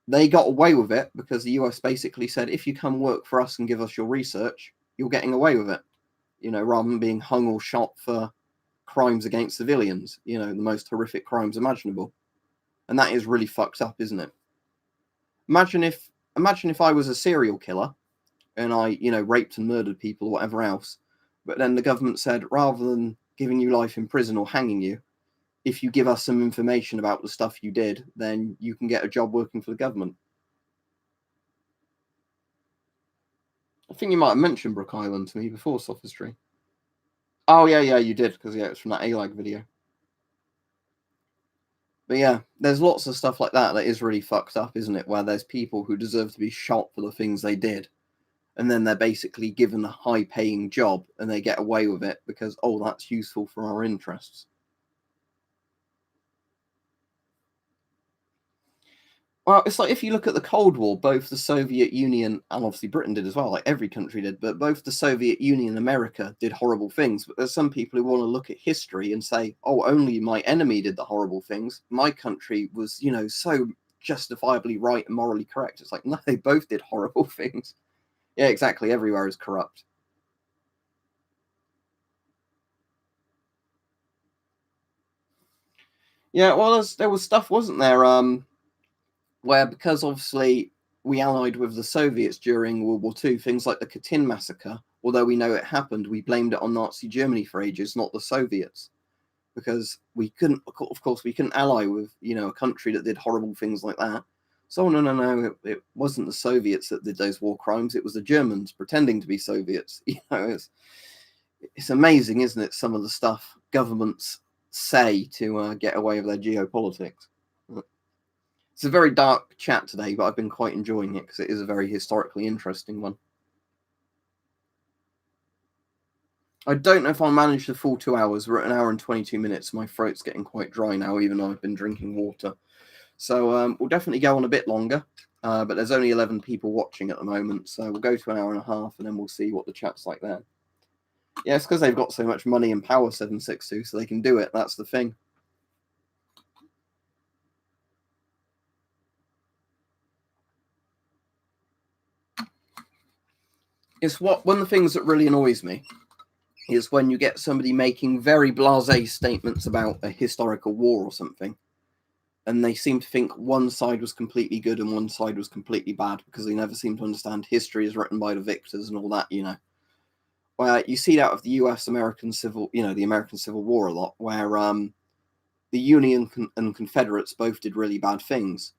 They got away with it because the US basically said, if you come work for us and give us your research, you're getting away with it, rather than being hung or shot for crimes against civilians, the most horrific crimes imaginable. And that is really fucked up, isn't it? Imagine if I was a serial killer and I, raped and murdered people or whatever else, but then the government said, rather than giving you life in prison or hanging you, if you give us some information about the stuff you did, then you can get a job working for the government. I think you might have mentioned Brook Island to me before, Sophistry. Oh, yeah, you did, because, it's from that ALAG video. But yeah, there's lots of stuff like that is really fucked up, isn't it? Where there's people who deserve to be shot for the things they did, and then they're basically given a high-paying job, and they get away with it because, that's useful for our interests. Well, it's like if you look at the Cold War, both the Soviet Union and obviously Britain did as well, like every country did, but both the Soviet Union and America did horrible things. But there's some people who want to look at history and say, only my enemy did the horrible things. My country was, so justifiably right and morally correct. It's like, no, they both did horrible things. Yeah, exactly. Everywhere is corrupt. Yeah, well, there was stuff, wasn't there? Where because obviously we allied with the Soviets during World War II, things like the Katyn massacre, although we know it happened, we blamed it on Nazi Germany for ages, not the Soviets, because we couldn't, of course, we couldn't ally with, a country that did horrible things like that. So no, it wasn't the Soviets that did those war crimes. It was the Germans pretending to be Soviets. It's amazing, isn't it? Some of the stuff governments say to get away with their geopolitics. It's a very dark chat today, but I've been quite enjoying it because it is a very historically interesting one. I don't know if I'll manage the full 2 hours. We're at 1 hour and 22 minutes. My throat's getting quite dry now, even though I've been drinking water. So we'll definitely go on a bit longer, but there's only 11 people watching at the moment, so we'll go to 1 hour and a half, and then we'll see what the chat's like there. Yeah, it's because they've got so much money and power, 762, so they can do it. That's the thing. It's one of the things that really annoys me is when you get somebody making very blasé statements about a historical war or something, and they seem to think one side was completely good and one side was completely bad because they never seem to understand history is written by the victors and all that, Where you see that of the American the American Civil War a lot, where the Union and Confederates both did really bad things,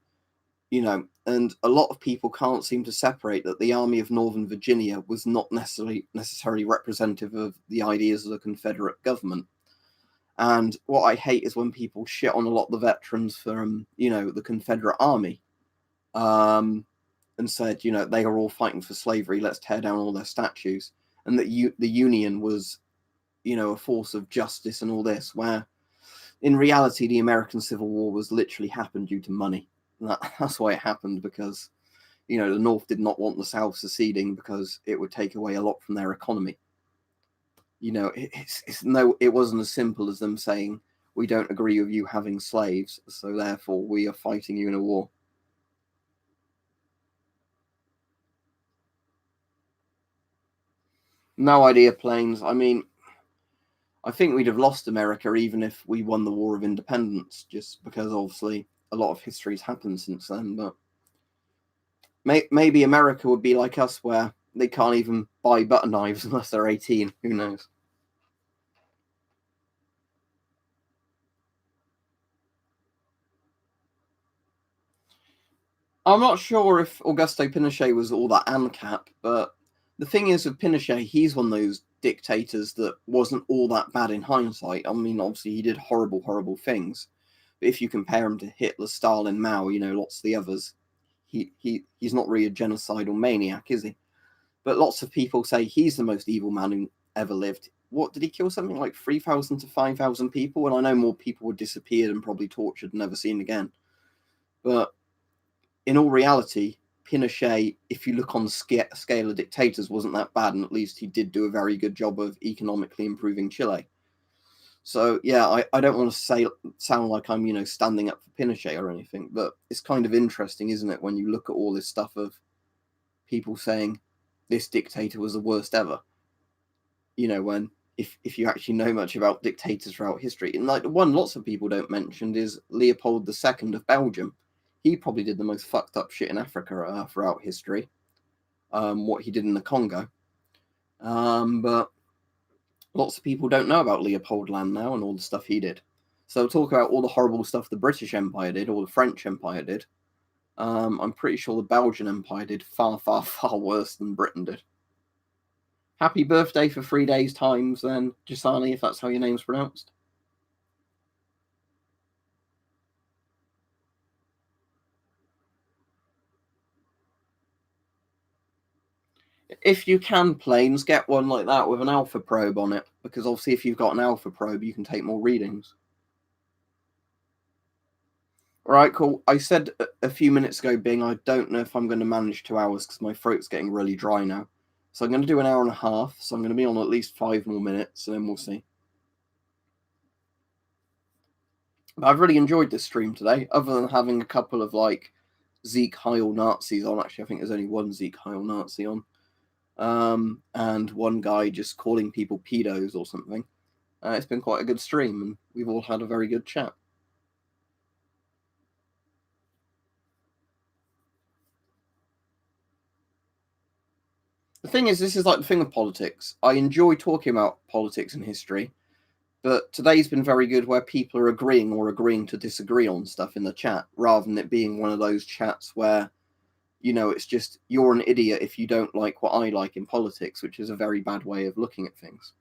and a lot of people can't seem to separate that the Army of Northern Virginia was not necessarily representative of the ideas of the Confederate government. And what I hate is when people shit on a lot of the veterans from, the Confederate Army, and said, they are all fighting for slavery. Let's tear down all their statues, and that the Union was, a force of justice and all this. Where, in reality, the American Civil War was literally happened due to money. That's why it happened, because the North did not want the South seceding because it would take away a lot from their economy. It wasn't as simple as them saying, we don't agree with you having slaves, so therefore we are fighting you in a war. No idea, planes. I mean, I think we'd have lost America even if we won the War of Independence, just because obviously a lot of history's happened since then. But maybe America would be like us, where they can't even buy butter knives unless they're 18. Who knows? I'm not sure if Augusto Pinochet was all that ANCAP, but the thing is with Pinochet, he's one of those dictators that wasn't all that bad in hindsight. I mean, obviously he did horrible, horrible things, But if you compare him to Hitler, Stalin, Mao, lots of the others, he's not really a genocidal maniac, is he? But lots of people say he's the most evil man who ever lived. What, did he kill something like 3,000 to 5,000 people? And I know more people were disappeared and probably tortured and never seen again. But in all reality, Pinochet, if you look on the scale of dictators, wasn't that bad, and at least he did do a very good job of economically improving Chile. So yeah, I don't want to sound like I'm standing up for Pinochet or anything, but it's kind of interesting, isn't it, when you look at all this stuff of people saying this dictator was the worst ever. When if you actually know much about dictators throughout history, and like the one lots of people don't mention is Leopold II of Belgium. He probably did the most fucked up shit in Africa throughout history. What he did in the Congo. But lots of people don't know about Leopold Land now and all the stuff he did. So talk about all the horrible stuff the British Empire did, or the French Empire did. I'm pretty sure the Belgian Empire did far, far, far worse than Britain did. Happy birthday for 3 days times then, Gisani, if that's how your name's pronounced. If you can, planes, get one like that with an alpha probe on it, because obviously if you've got an alpha probe, you can take more readings. Right, cool. I said a few minutes ago, Bing, I don't know if I'm going to manage 2 hours because my throat's getting really dry now. So I'm going to do an hour and a half, so I'm going to be on at least 5 more minutes, and then we'll see. But I've really enjoyed this stream today, other than having a couple of, like, Zeke Heil Nazis on. Actually, I think there's only one Zeke Heil Nazi on. And one guy just calling people pedos or something. It's been quite a good stream, and we've all had a very good chat. The thing is, this is like the thing with politics. I enjoy talking about politics and history, but today's been very good where people are agreeing or agreeing to disagree on stuff in the chat, rather than it being one of those chats where, it's just you're an idiot if you don't like what I like in politics, which is a very bad way of looking at things.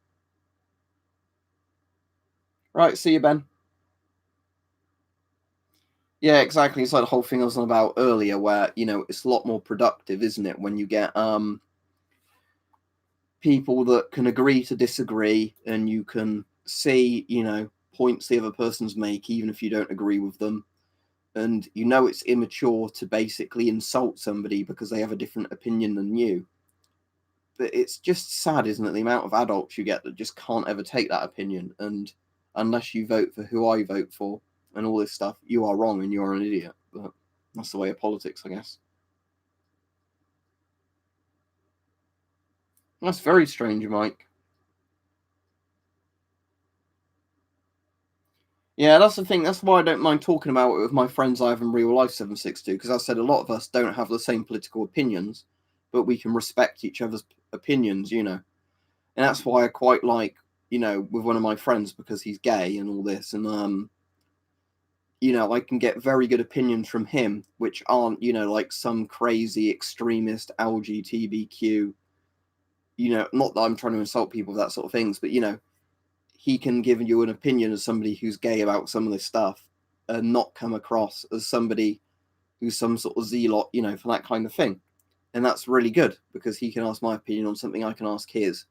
Right, see you, Ben. Yeah, exactly. It's like the whole thing I was on about earlier, where it's a lot more productive, isn't it, when you get people that can agree to disagree, and you can see points the other person's make, even if you don't agree with them, and it's immature to basically insult somebody because they have a different opinion than you. But it's just sad, isn't it, the amount of adults you get that just can't ever take that opinion, and unless you vote for who I vote for and all this stuff, you are wrong and you're an idiot. But that's the way of politics, I guess. That's very strange, Mike. Yeah, that's the thing. That's why I don't mind talking about it with my friends I have in real life 762, because I said a lot of us don't have the same political opinions, but we can respect each other's opinions, And that's why I quite like, with one of my friends, because he's gay and all this, and I can get very good opinions from him, which aren't, like some crazy extremist LGBTQ, not that I'm trying to insult people with that sort of things, but he can give you an opinion as somebody who's gay about some of this stuff and not come across as somebody who's some sort of zealot, for that kind of thing. And that's really good because he can ask my opinion on something, I can ask his.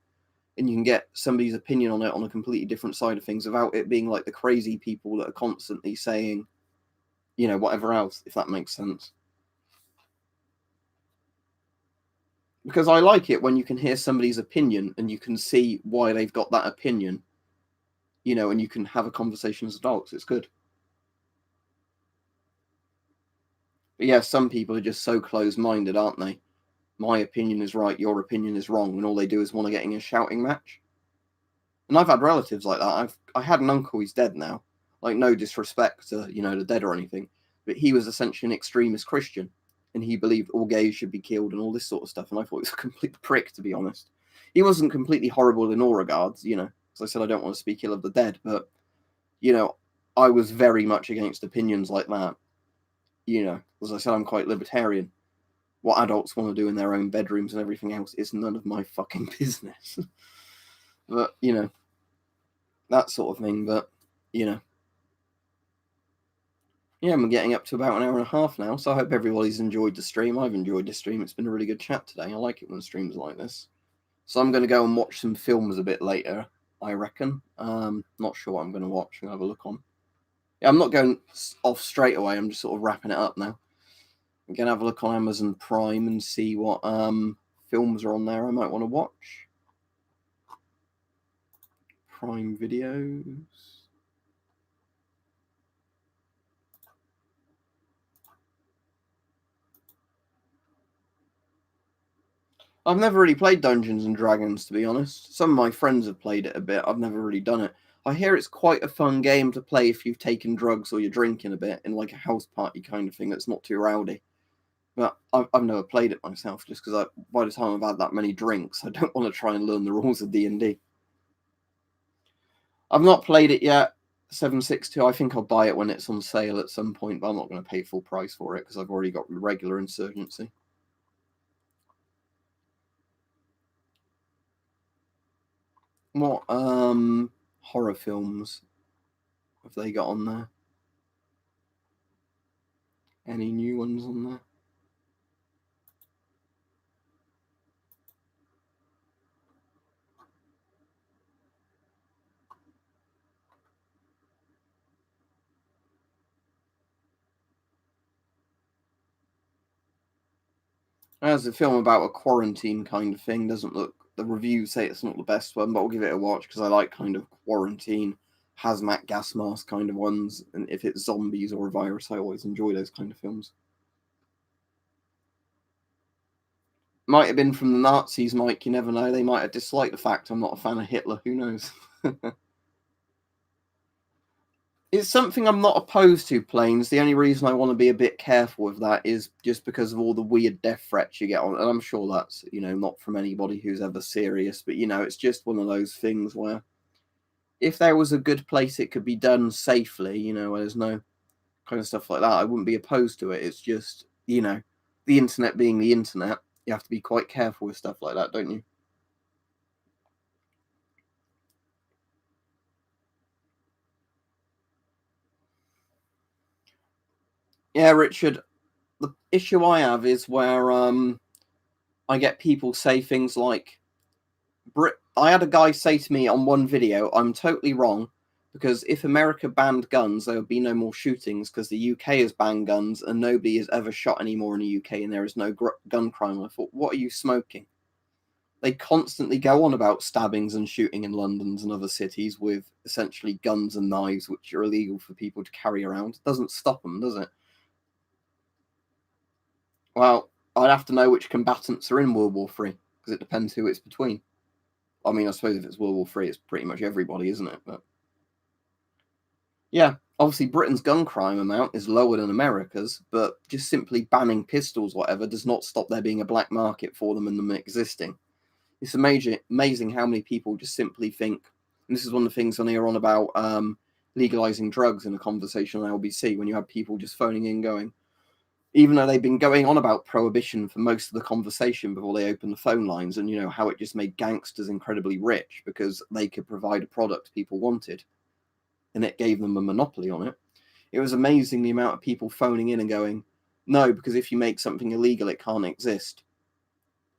And you can get somebody's opinion on it on a completely different side of things without it being like the crazy people that are constantly saying, whatever else, if that makes sense. Because I like it when you can hear somebody's opinion and you can see why they've got that opinion, and you can have a conversation as adults. It's good. But yeah, some people are just so close-minded, aren't they? My opinion is right, your opinion is wrong, and all they do is want to get in a shouting match. And I've had relatives like that. I had an uncle, he's dead now. Like, no disrespect to, the dead or anything, but he was essentially an extremist Christian, and he believed all gays should be killed and all this sort of stuff, and I thought he was a complete prick, to be honest. He wasn't completely horrible in all regards, as I said, I don't want to speak ill of the dead, but, I was very much against opinions like that. As I said, I'm quite libertarian. What adults want to do in their own bedrooms and everything else is none of my fucking business. But, that sort of thing. But, Yeah, I'm getting up to about an hour and a half now, so I hope everybody's enjoyed the stream. I've enjoyed the stream. It's been a really good chat today. I like it when streams like this. So I'm going to go and watch some films a bit later, I reckon. Not sure what I'm going to watch. I'm going to have a look on. Yeah, I'm not going off straight away. I'm just sort of wrapping it up now. I'm going to have a look on Amazon Prime and see what films are on there I might want to watch. Prime Videos. I've never really played Dungeons and Dragons, to be honest. Some of my friends have played it a bit. I've never really done it. I hear it's quite a fun game to play if you've taken drugs or you're drinking a bit in like a house party kind of thing that's not too rowdy. But I've never played it myself just because by the time I've had that many drinks, I don't want to try and learn the rules of D&D. I've not played it yet. 762, I think I'll buy it when it's on sale at some point, but I'm not going to pay full price for it because I've already got regular Insurgency. What horror films have they got on there? Any new ones on there? As a film about a quarantine kind of thing, doesn't look. The reviews say it's not the best one, but I'll give it a watch because I like kind of quarantine, hazmat gas mask kind of ones. And if it's zombies or a virus, I always enjoy those kind of films. Might have been from the Nazis, Mike. You never know. They might have disliked the fact I'm not a fan of Hitler. Who knows? It's something I'm not opposed to, planes. The only reason I want to be a bit careful with that is just because of all the weird death threats you get on. And I'm sure that's, not from anybody who's ever serious, but, it's just one of those things where if there was a good place it could be done safely, where there's no kind of stuff like that, I wouldn't be opposed to it. It's just, the internet being the internet, you have to be quite careful with stuff like that, don't you? Yeah, Richard, the issue I have is where I get people say things like, I had a guy say to me on one video, I'm totally wrong, because if America banned guns, there would be no more shootings because the UK has banned guns and nobody has ever shot anymore in the UK and there is no gun crime. I thought, what are you smoking? They constantly go on about stabbings and shooting in London and other cities with essentially guns and knives, which are illegal for people to carry around. It doesn't stop them, does it? Well, I'd have to know which combatants are in World War Three because it depends who it's between. I mean, I suppose if it's World War Three, it's pretty much everybody, isn't it? But yeah, obviously Britain's gun crime amount is lower than America's, but just simply banning pistols, whatever, does not stop there being a black market for them and them existing. It's amazing how many people just simply think, and this is one of the things when you're on about legalizing drugs in a conversation on LBC, when you have people just phoning in going, even though they've been going on about prohibition for most of the conversation before they open the phone lines, and how it just made gangsters incredibly rich because they could provide a product people wanted and it gave them a monopoly on it. It was amazing the amount of people phoning in and going, no, because if you make something illegal, it can't exist.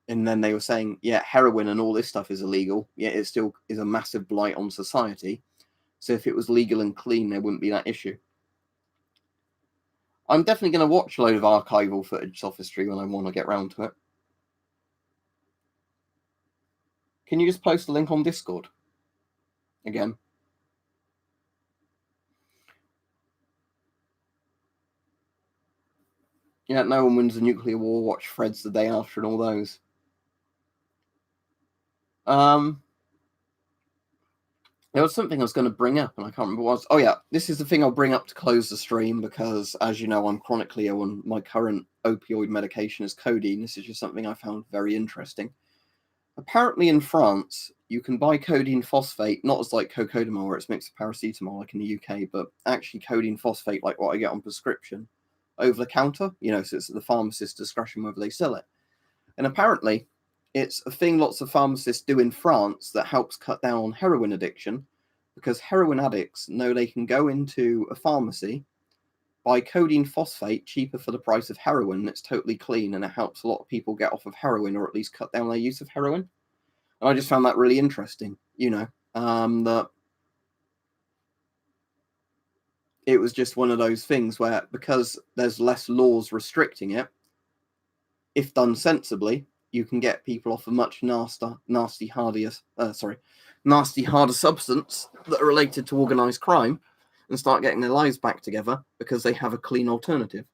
And then they were saying, yeah, heroin and all this stuff is illegal, yet it still is a massive blight on society. So if it was legal and clean, there wouldn't be that issue. I'm definitely going to watch a load of archival footage sophistry when I want to get round to it. Can you just post a link on Discord? Again. Yeah, no one wins a nuclear war, watch Threads the day after and all those. There was something I was going to bring up, and I can't remember what it was. Oh, yeah, this is the thing I'll bring up to close the stream, because, as you know, I'm chronically ill, and my current opioid medication is codeine. This is just something I found very interesting. Apparently, in France, you can buy codeine phosphate, not as like cocodamol, where it's mixed with paracetamol, like in the UK, but actually codeine phosphate, like what I get on prescription, over the counter. So it's at the pharmacist's discretion whether they sell it. And apparently, it's a thing lots of pharmacists do in France that helps cut down on heroin addiction, because heroin addicts know they can go into a pharmacy, buy codeine phosphate cheaper for the price of heroin. It's totally clean, and it helps a lot of people get off of heroin, or at least cut down their use of heroin. And I just found that really interesting, that it was just one of those things where, because there's less laws restricting it, if done sensibly, you can get people off a much nasty, harder substance that are related to organised crime and start getting their lives back together because they have a clean alternative.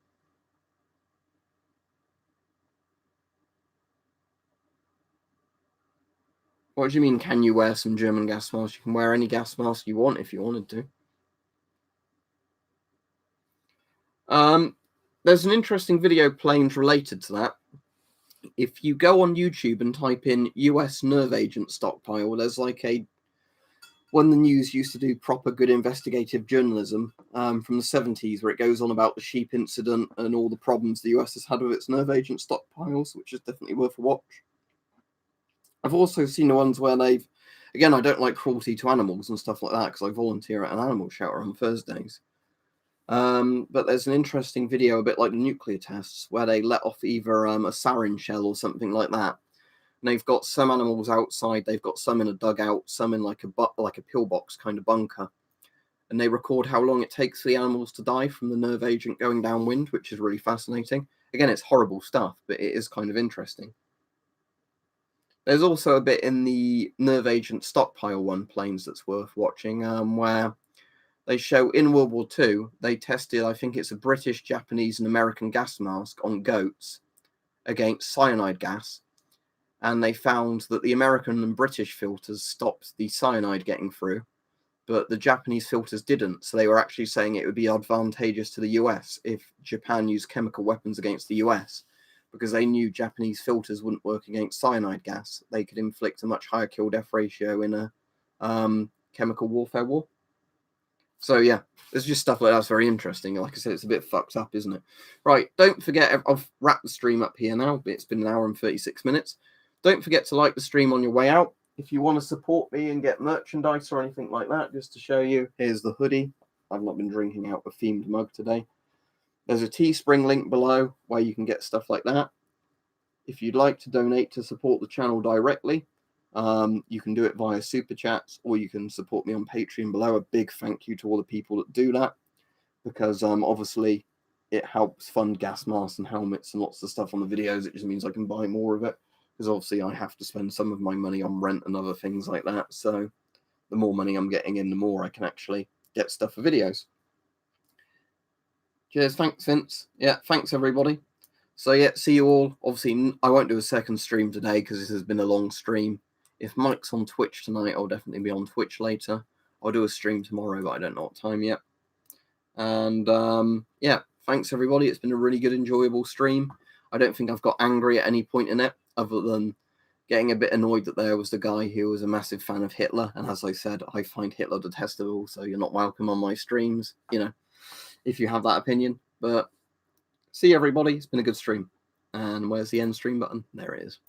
What do you mean, can you wear some German gas masks? You can wear any gas mask you want if you wanted to. There's an interesting video planes related to that. If you go on YouTube and type in US nerve agent stockpile, there's like when the news used to do proper good investigative journalism from the 70s, where it goes on about the sheep incident and all the problems the US has had with its nerve agent stockpiles, which is definitely worth a watch. I've also seen the ones where I don't like cruelty to animals and stuff like that because I volunteer at an animal shelter on Thursdays. But there's an interesting video, a bit like the nuclear tests, where they let off either a sarin shell or something like that. And they've got some animals outside, they've got some in a dugout, some in like a pillbox kind of bunker. And they record how long it takes for the animals to die from the nerve agent going downwind, which is really fascinating. Again, it's horrible stuff, but it is kind of interesting. There's also a bit in the nerve agent stockpile one, planes, that's worth watching, where they show in World War II, they tested, I think it's a British, Japanese, and American gas mask on goats against cyanide gas. And they found that the American and British filters stopped the cyanide getting through, but the Japanese filters didn't. So they were actually saying it would be advantageous to the US if Japan used chemical weapons against the US, because they knew Japanese filters wouldn't work against cyanide gas. They could inflict a much higher kill-death ratio in a chemical warfare war. So yeah, there's just stuff like that's very interesting. Like I said, it's a bit fucked up, isn't it? Right, don't forget, I've wrapped the stream up here now. It's been an hour and 36 minutes. Don't forget to like the stream on your way out. If you want to support me and get merchandise or anything like that, just to show you, here's the hoodie. I've not been drinking out a themed mug today. There's a Teespring link below where you can get stuff like that. If you'd like to donate to support the channel directly, you can do it via Super Chats, or you can support me on Patreon below. A big thank you to all the people that do that, because obviously it helps fund gas masks and helmets and lots of stuff on the videos. It just means I can buy more of it, because obviously I have to spend some of my money on rent and other things like that. So the more money I'm getting in, the more I can actually get stuff for videos. Cheers. Thanks, Vince. Yeah, thanks, everybody. So yeah, see you all. Obviously, I won't do a second stream today because this has been a long stream. If Mike's on Twitch tonight, I'll definitely be on Twitch later. I'll do a stream tomorrow, but I don't know what time yet. And yeah, thanks, everybody. It's been a really good, enjoyable stream. I don't think I've got angry at any point in it, other than getting a bit annoyed that there was the guy who was a massive fan of Hitler. And as I said, I find Hitler detestable, so you're not welcome on my streams, if you have that opinion. But see everybody, it's been a good stream. And where's the end stream button? There it is.